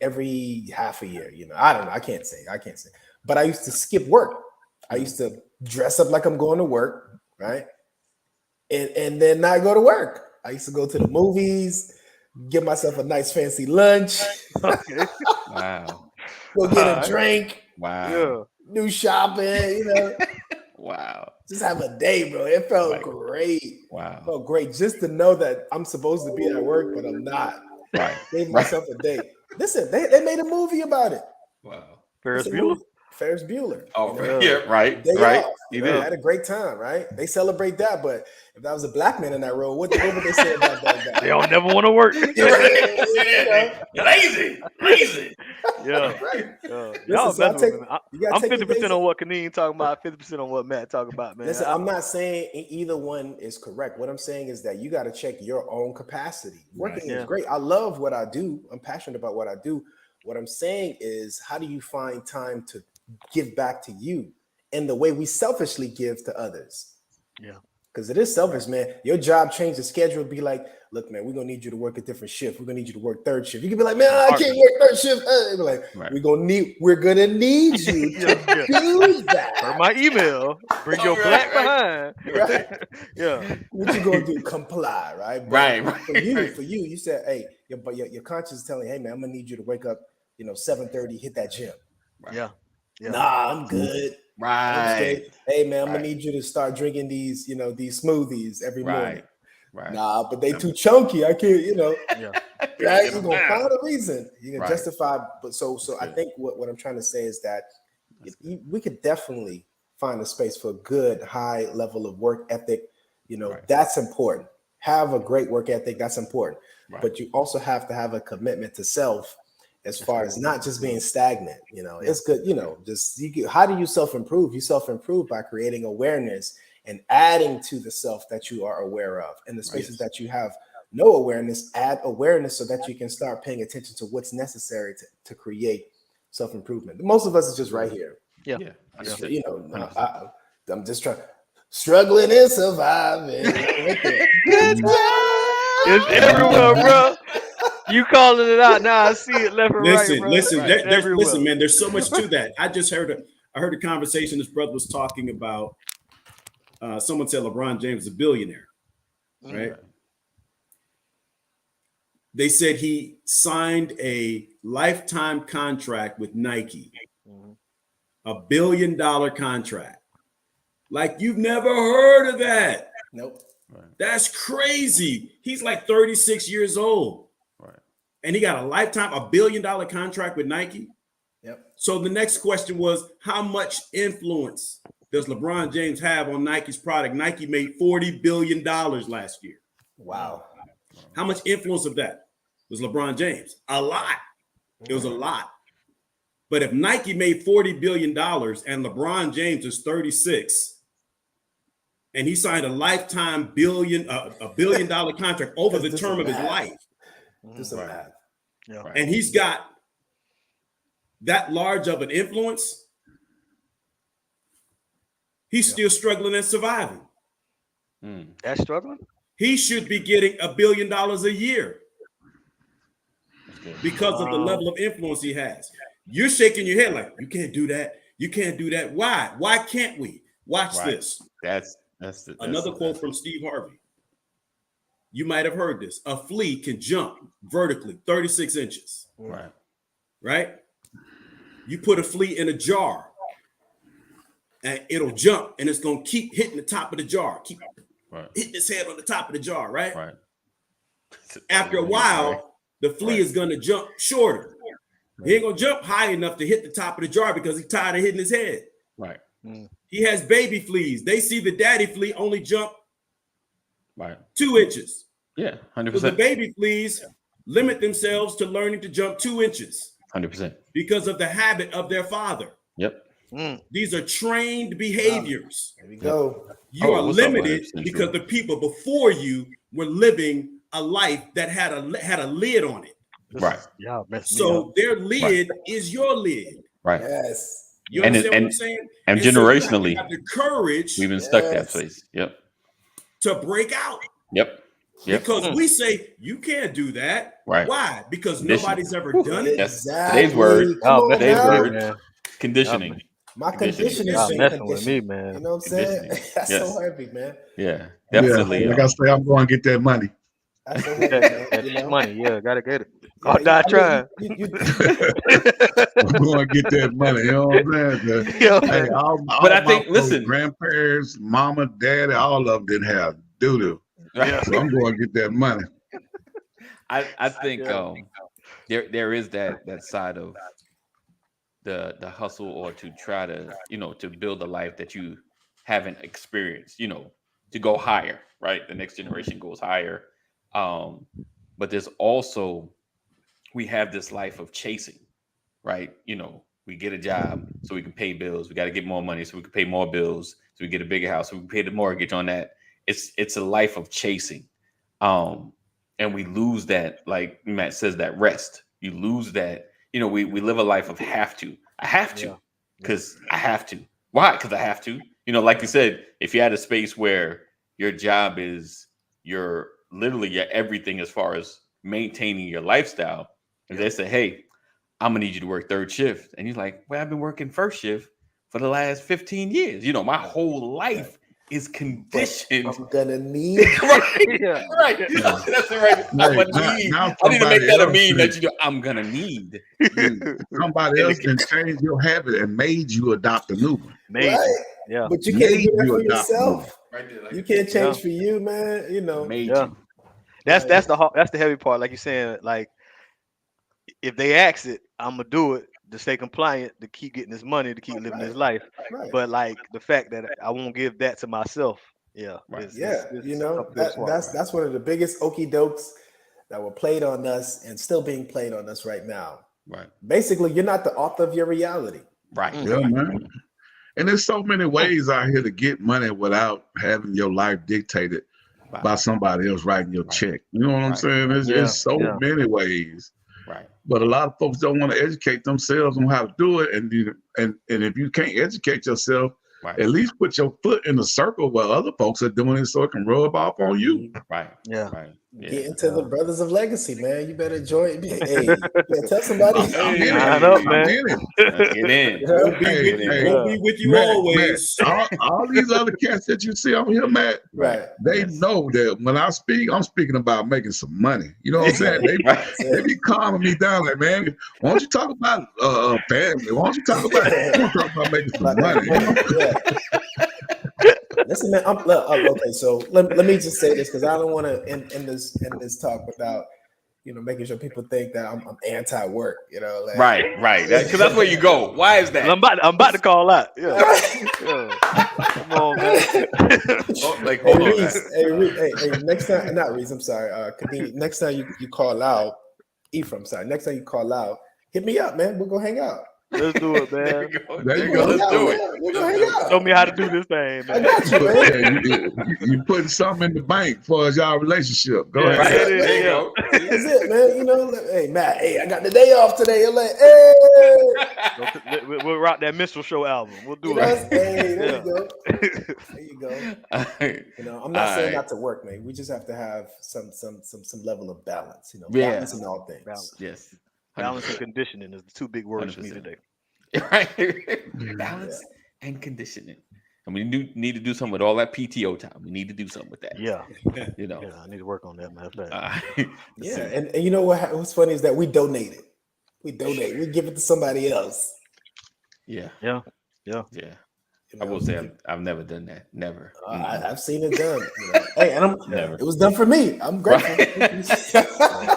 every half a year, I don't know. I can't say. But I used to skip work. I used to dress up like I'm going to work, right? And then not go to work. I used to go to the movies, get myself a nice fancy lunch. Okay. Wow. Go get a drink. Wow. Do shopping, Wow. Just have a day, bro. It felt great. Wow. It felt great just to know that I'm supposed to be at work, but I'm not. Right. Gave myself a day. Listen, they made a movie about it. Wow. Ferris Bueller. Oh, right. They right. I had a great time, right? They celebrate that, but if that was a black man in that role, what would they say about that guy? They don't never want to work. Lazy. Yeah. Listen, so I'm 50% on what Kaneen talking about, 50% on what Matt talking about, man. Listen, I'm not saying either one is correct. What I'm saying is that you got to check your own capacity. Working is great. I love what I do. I'm passionate about what I do. What I'm saying is, how do you find time to give back to you in the way we selfishly give to others? Yeah. Because it is selfish, man. Your job change the schedule, be like, look, man, we're gonna need you to work a different shift. We're gonna need you to work third shift. You can be like, man, I can't work third shift. Be like, we're gonna need you to do that. For my email, bring your black behind. Right. Yeah. What you gonna do? Comply, right? But Right. For you, you said, hey, your conscience is telling you, hey, man, I'm gonna need you to wake up, 7:30, hit that gym. Right. Yeah. Nah, I'm good. Right. Hey, man, I'm gonna need you to start drinking these smoothies every morning. Right. Nah, but they too chunky. I can't, Yeah. Right? You're gonna find a reason. You can Right. justify. But so I think what I'm trying to say is that we could definitely find a space for a good high level of work ethic. That's important. Have a great work ethic. That's important. Right. But you also have to have a commitment to self, as far as not just being stagnant. It's good. How do you self-improve? You self-improve by creating awareness and adding to the self that you are aware of. In the spaces that you have no awareness, add awareness so that you can start paying attention to what's necessary to create self-improvement. Most of us is just right here. Yeah. I'm just struggling and surviving. It's everywhere, bro. You calling it out now? I see it left and right, bro. Listen, man. There's so much to that. I heard a conversation this brother was talking about. Someone said LeBron James is a billionaire, right? They said he signed a lifetime contract with Nike, $1 billion contract. Like, you've never heard of that. Nope. That's crazy. He's like 36 years old. And he got a lifetime, $1 billion contract with Nike. Yep. So the next question was, how much influence does LeBron James have on Nike's product? Nike made $40 billion last year. Wow. How much influence of that was LeBron James? A lot. It was a lot. But if Nike made $40 billion and LeBron James is 36, and he signed a lifetime $1 billion contract over the term of his life, and he's got that large of an influence, he's still struggling and surviving. That's struggling? He should be getting $1 billion a year because of the level of influence he has. You're shaking your head like, you can't do that. You can't do that. Why? Why can't we? Watch this. That's another quote from Steve Harvey. You might have heard this. A flea can jump vertically 36 inches. Right? You put a flea in a jar and it'll jump and it's going to keep hitting the top of the jar. Keep hitting its head on the top of the jar, right? After a while, the flea is going to jump shorter. He ain't going to jump high enough to hit the top of the jar because he's tired of hitting his head. He has baby fleas. They see the daddy flea only jump 2 inches. Yeah, 100%. So the baby fleas limit themselves to learning to jump 2 inches. 100%. Because of the habit of their father. Yep. These are trained behaviors. There we go. You are limited because the people before you were living a life that had a lid on it. So their lid is your lid. Yes. You understand what I'm saying? And generationally, so you have the courage. We've been stuck that place. To break out. Because we say you can't do that. Why? Because nobody's ever done it. Today's word. Today's word. Conditioning. My conditioning is messing with me, man. You know what I'm saying? That's so heavy, man. Yeah, definitely. Like I say, I'm going to get that money. That's so heavy, man. Money, gotta get it. Die trying. I'm going to get that money. You know what I'm saying? But I think, listen, grandparents, mama, daddy, all of them didn't have doo-doo. So I'm going to get that money. I think there is that side of the hustle, or to try to to build a life that you haven't experienced, to go higher, right? The next generation goes higher. But there's also, we have this life of chasing, right? We get a job so we can pay bills. We got to get more money so we can pay more bills. So we get a bigger house so we can pay the mortgage on that. It's a life of chasing. And we lose that, like Matt says, that rest. You lose that. We live a life of have to. I have to because I have to. Why? Because I have to. Like you said, if you had a space where, your job is your everything as far as maintaining your lifestyle. And they say, hey, I'm gonna need you to work third shift. And he's like, well, I've been working first shift for the last 15 years. You know, my whole life is conditioned. I'm gonna need right. Yeah. Right. Yeah. That's right. I'm Hey, gonna need. now I need to make somebody that a else mean did- that you do. I'm gonna need you. Somebody else can change your habit and made you adopt a new one. Maybe. right. Yeah. But you can't Made do that you for adopt a new one. yourself. Right there, like, You can't change Yeah. for you, man. You know. made Yeah. you. That's Right. that's the heavy part. Like you're saying, like if they ask it, I'm gonna do it to stay compliant, to keep getting this money, to keep living this life. Right. But like the fact that I won't give that to myself, yeah, Right. Yeah, it's you know, something to swallow. that's one of the biggest okie dokes that were played on us and still being played on us right now. Right. Basically, you're not the author of your reality. Right. Mm. Yeah, man. And there's so many ways out here to get money without having your life dictated by somebody else writing your Right. check. You know what I'm Right. saying? There's Yeah, so yeah. many ways. Right. But a lot of folks don't want to educate themselves on how to do it. And if you can't educate yourself, Right. at least put your foot in the circle where other folks are doing it so it can rub off on you. Right. Yeah. Right. Yeah. Get into the Brothers of Legacy, man. You better join. Hey, you better tell somebody. I'm in it. Line up, I'm man. in it. Let's get in. We'll be Hey, with you. hey, We'll be with you Matt, always. all these other cats that you see on here, Matt, Right. they Yes. know that when I speak, I'm speaking about making some money. You know what I'm saying? Right. They be calming me down like, man, why don't you talk about family? Why don't you talk about making some money? Yeah. Listen, man. Okay, so let me just say this because I don't want to end this talk without making sure people think that I'm anti-work. Like, Right. Because that's where you go. Why is that? I'm about to call out. Yeah. Yeah. Come on, man. Like, Hey, hold on. Reese, hey, next time, not Reese, I'm sorry. Kadeen, next time you call out, Ephraim, sorry. Next time you call out, hit me up, man. We'll go hang out. Let's do it, There man. you go. There There you you go. go. Let's do it. We'll go Let's hang do it. out. Show me how to do this thing, I man. got you, man. You putting something in the bank for y'all relationship. Go Yeah, ahead. Right. it is, There you yeah. go. That's it, man. Hey, Matt. Hey, I got the day off today. You're like, hey. We'll rock that Minstrel Show album. We'll do You know, it. hey, there Yeah. you go. There you go. I'm not saying not to work, man. We just have to have some level of balance. Yeah. Balance in all things. Balance. Yes. Balance and conditioning is the two big words for me 100%. today. Right. Balance and conditioning. And we need to do something with all that PTO time. We need to do something with that. Yeah. You know. Yeah, I need to work on that, man. Yeah, and you know what's funny is that we donate it. We donate. We give it to somebody else. Yeah. Yeah. I will say I've never done that. Never. I've seen it done. Hey, and Never. it was done for me. I'm grateful.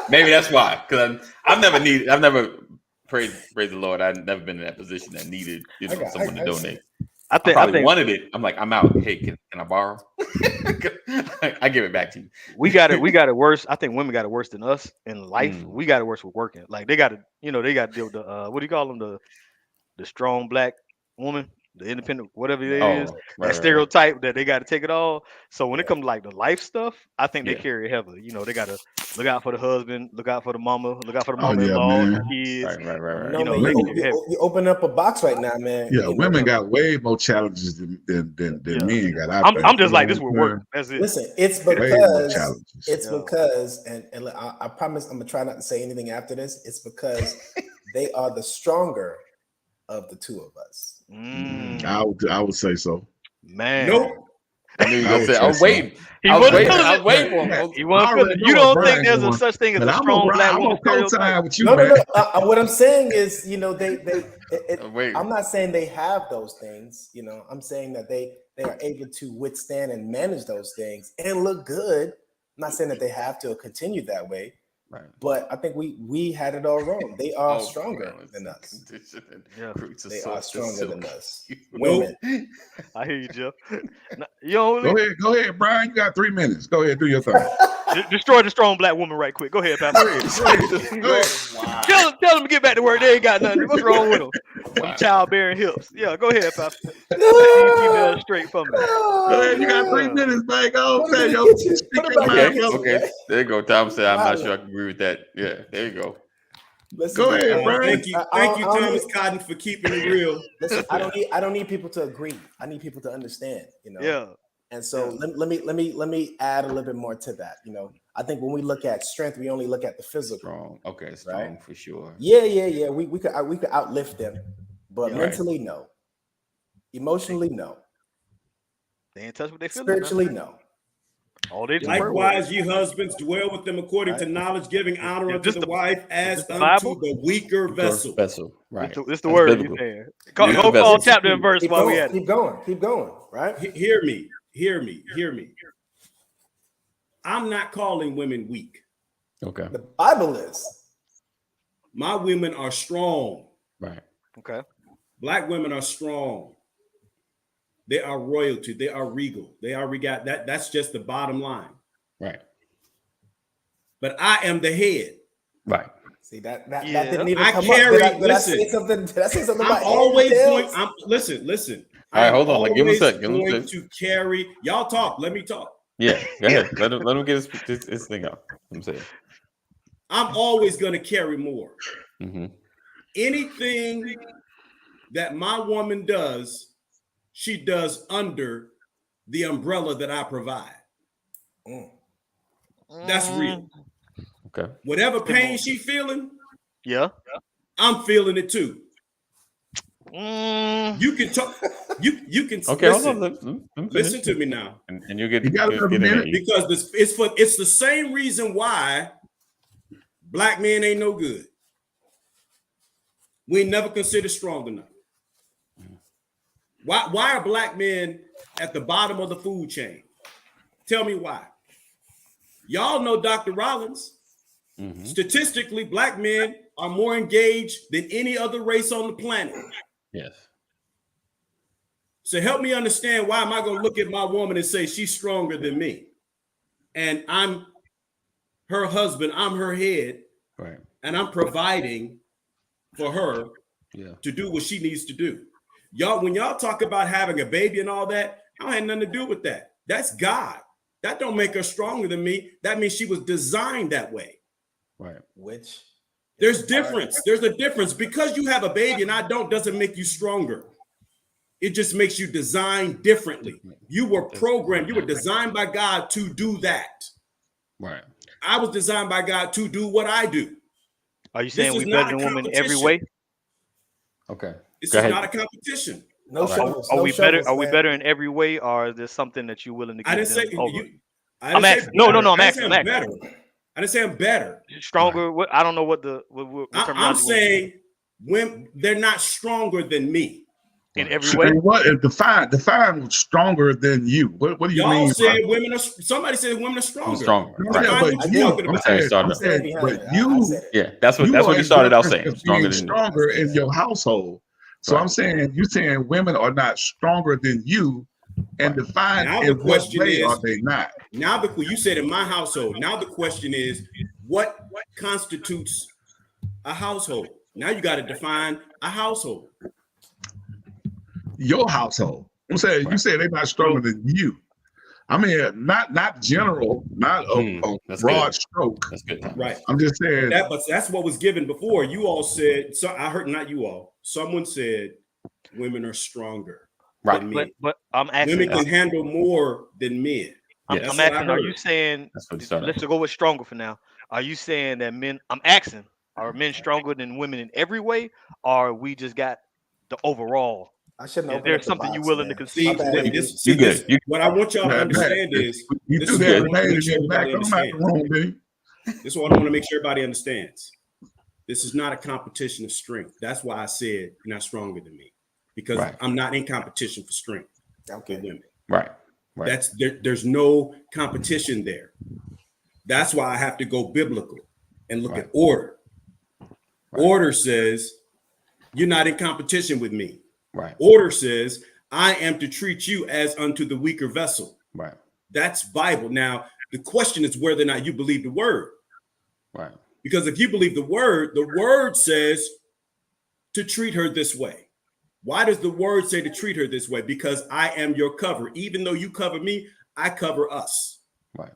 Maybe that's why. Because I've never praise the Lord. I've never been in that position that needed someone to donate. I I think wanted it. I'm like, I'm out. Hey, can I borrow? I give it back to you. we got it worse. I think women got it worse than us in life. Mm. We got it worse with working. Like they got to deal with the what do you call them, the strong black woman, the independent, whatever it is. That stereotype that they got to take it all. So when it comes to like the life stuff, I think they carry it heavily. They got to look out for the husband, look out for the mama, look out for the mama-in-law, man. the kids. Right. No, man, you open up a box right now, man. Yeah, women got way more challenges than men got. I'm just like this with work. That's it. Listen, it's because, and I promise I'm gonna try not to say anything after this. It's because they are the stronger of the two of us. I would say so. Man. Nope. I knew you were gonna say. I was waiting. He I was wasn't waiting. feeling I it. was waiting for him. He wasn't feeling it. You don't think there's a such thing as a strong black woman stereotype? With you, No. man. What I'm saying is, Wait. I'm not saying they have those things. I'm saying that they are able to withstand and manage those things and look good. I'm not saying that they have to continue that way. Right. But I think we had it all wrong. They are stronger than us. Yeah. They are stronger than us. Women. I hear you, Jeff. Go ahead, Brian. You got 3 minutes. Go ahead, do your thing. Destroy the strong black woman right quick. Go ahead, Papa. Wow. Tell them to get back to work. They ain't got nothing. What's wrong with them? Them childbearing hips. Yeah, go ahead, Papa. Female straight from me. Go ahead, you got 3 minutes, man. Go say yo. Okay. There you go. Tom said, "I'm not sure I can agree with that." Yeah. There you go. Listen, Go ahead, Brian. Thank you, Thomas Cotton, for keeping it real. Listen, I don't need people to agree. I need people to understand. Yeah. And so let me add a little bit more to that. I think when we look at strength, we only look at the physical. Strong. Okay, strong for sure. Yeah. We could outlift them, but mentally, no. Emotionally, no. They ain't touch what they feel. Spiritually, no. All they Likewise, ye husbands, dwell with them according to knowledge, giving honor unto the wife as unto the weaker vessel. Right. It's the word you saying. Go call chapter and verse while we at it. Keep going. Right. Hear me. I'm not calling women weak. Okay. The Bible is. My women are strong. Right. Okay. Black women are strong. They are royalty. They are regal. They are regal. That's just the bottom line. Right. But I am the head. Right. See that didn't even come carry, up. Did I say something? I'm always going. Listen. All right, hold on. Give him a second. Going to carry. Y'all talk. Let me talk. Yeah, go ahead. Let him get his thing out. I'm saying. I'm always going to carry more. Mm-hmm. Anything that my woman does, she does under the umbrella that I provide. That's real. Okay. Whatever pain she feeling, I'm feeling it too. You can talk. You can. Okay. Listen to me now. And you get in it because it's the same reason why black men ain't no good. We ain't never considered strong enough. Why are black men at the bottom of the food chain? Tell me why. Y'all know Dr. Rollins. Mm-hmm. Statistically, black men are more engaged than any other race on the planet. Yes. So help me understand, why am I going to look at my woman and say she's stronger than me? And I'm her husband, I'm her head, right? And I'm providing for her to do what she needs to do. Y'all, when y'all talk about having a baby and all that, I don't have nothing to do with that. That's God. That don't make her stronger than me. That means she was designed that way. Right. Which there's difference. There's a difference. Because you have a baby and I don't, doesn't make you stronger. It just makes you designed differently. You were programmed. You were designed by God to do that. Right. I was designed by God to do what I do. Are you saying we better than women every way? Okay. This is not a competition. No shovels. Are we better? Are we better in every way, or is there something that you're willing to? I didn't say you. I'm asking. No. I'm asking. Better. I didn't say I'm better. Stronger. Right. I don't know what the. What I'm saying when they're not stronger than me. In every way. What define stronger than you? What do you mean? Y'all said women are. Somebody said women are stronger. Stronger. Right. Yeah, that's what you started out saying. Stronger in your household. So I'm saying you're saying women are not stronger than you, and define in what way are they not? Now you said in my household. Now the question is, what constitutes a household? Now you got to define a household. Your household. I'm saying you said they're not stronger than you. I mean, not general, not a broad stroke. That's good. Right. I'm just saying that, but that's what was given before. You all said, so I heard, not you all. Someone said women are stronger than men. But I'm asking, women can handle more than men. I'm asking, are you saying? Let's go with stronger for now. Are you saying that men? I'm asking, are men stronger than women in every way, or we just got the overall? I shouldn't. Is there something you're willing to concede? What I want y'all to understand is this is what I want to make sure everybody understands. This is what I want to make sure everybody understands. This is not a competition of strength. That's why I said you're not stronger than me, because I'm not in competition for strength. Okay, women. Right. That's there's no competition there. That's why I have to go biblical and look at order. Order says you're not in competition with me. Right. Order says I am to treat you as unto the weaker vessel. Right. That's Bible. Now the question is whether or not you believe the word. Right. Because if you believe the word says to treat her this way. Why does the word say to treat her this way? Because I am your cover. Even though you cover me, I cover us. Right.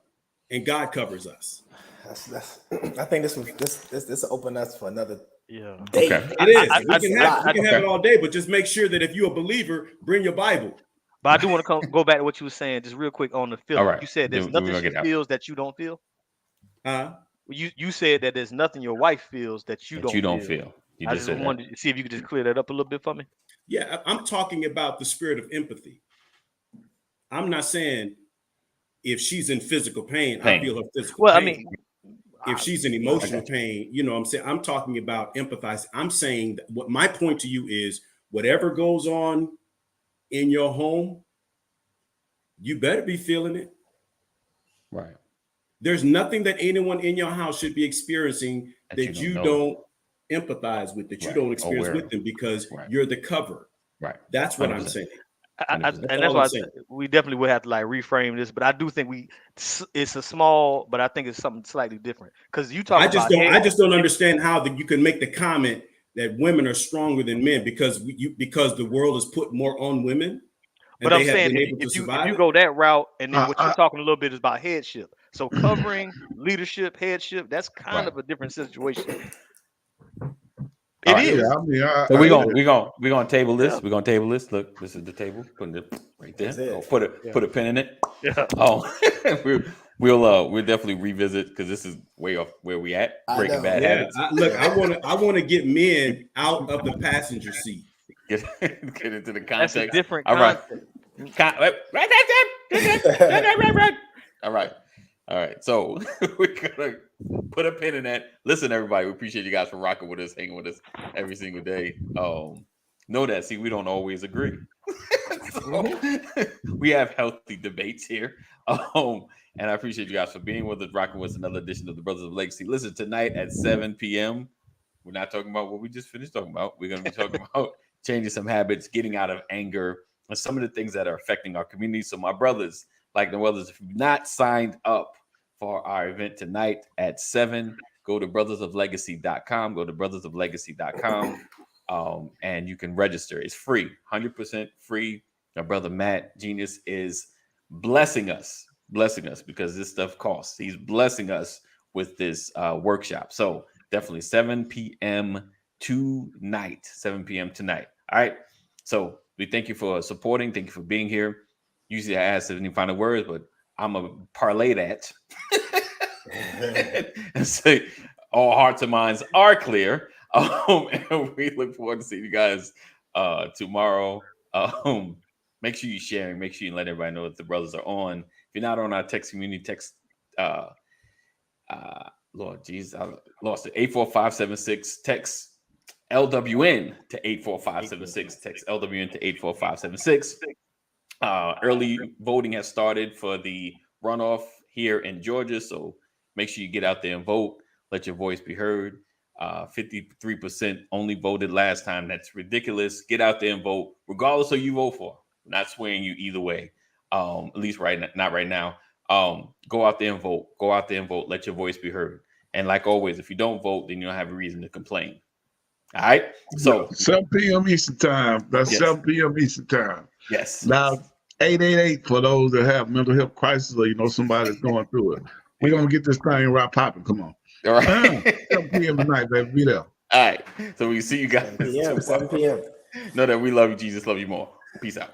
And God covers us. I think this open us for another day. Okay. It is. We can have it all day, but just make sure that if you're a believer, bring your Bible. But I do want to go back to what you were saying, just real quick on the feeling. All right. You said there's Then we're nothing gonna she get out. feels that you don't feel. Huh? You said that there's nothing your wife feels that you That you don't feel. feel. You I just just said that. wanted to see if you could just clear that up a little bit for me. Yeah, I'm talking about the spirit of empathy. I'm not saying if she's in physical pain, I feel her physical Well, I pain. mean, If she's in emotional pain, you know what I'm saying? I'm talking about empathize. I'm saying that what my point to you is whatever goes on in your home, you better be feeling it. Right. There's nothing that anyone in your house should be experiencing that you know. don't empathize with, that you don't experience with them, because you're the cover. Right. That's what 100%. I'm saying. and that's why we definitely would have to like reframe this, but I do think it's a small, but I think it's something slightly different, because you talk. I just don't understand how that you can make the comment that women are stronger than men because the world has put more on women. But I'm saying if you go that route, and then what you're talking a little bit is about headship. So covering, leadership, headship, that's kind of a different situation. It is. Yeah, I mean, so we're gonna table this. Yeah. We're gonna table this. Look, this is the table. Putting it right there. Put a pin in it. Yeah. Oh, we'll definitely revisit, because this is way off where we at. Breaking Bad habits. I want to get men out of the passenger seat. Get into the context. That's a different All right. So we're gonna put a pin in that. Listen, everybody, we appreciate you guys for rocking with us, hanging with us every single day. Know that. See, we don't always agree. So, we have healthy debates here. And I appreciate you guys for being with us, rocking with us, another edition of the Brothers of Legacy. Listen, tonight at 7 p.m. We're not talking about what we just finished talking about. We're going to be talking about changing some habits, getting out of anger, and some of the things that are affecting our community. So my brothers, like the others, if you've not signed up for our event tonight at 7, go to brothersoflegacy.com. Go to brothersoflegacy.com, and you can register. It's free, 100% free. My brother Matt JEANIUS is blessing us because this stuff costs. He's blessing us with this workshop. So definitely 7 p.m. tonight. 7 p.m. tonight. All right. So we thank you for supporting. Thank you for being here. Usually I ask if any final words, but I'm a parlay that. And say all hearts and minds are clear. And we look forward to seeing you guys tomorrow. Make sure you're sharing. Make sure you let everybody know that the brothers are on. If you're not on our text community, text Lord Jesus, I lost it. 84576. Text LWN to 84576. Text LWN to 84576. Early voting has started for the runoff here in Georgia, so make sure you get out there and vote. Let your voice be heard. 53% only voted last time. That's ridiculous. Get out there and vote, regardless of who you vote for. We're not swaying you either way. At least not right now. Go out there and vote. Go out there and vote. Let your voice be heard. And like always, if you don't vote, then you don't have a reason to complain. All right. So 7 p.m. Eastern time. That's 7 p.m. Eastern time. Yes. Now 888 for those that have mental health crisis, or somebody's going through it. We're gonna get this thing right popping. Come on. All right. 7 p.m. tonight, baby. Be there. All right. So we see you guys. 7 p.m. Know that we love you. Jesus love you more. Peace out.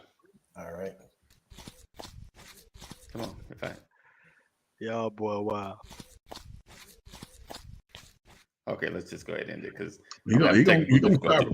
All right. Come on. In fact. Yeah, boy. Wow. Okay, let's just go ahead and end it, because You're gonna start recording.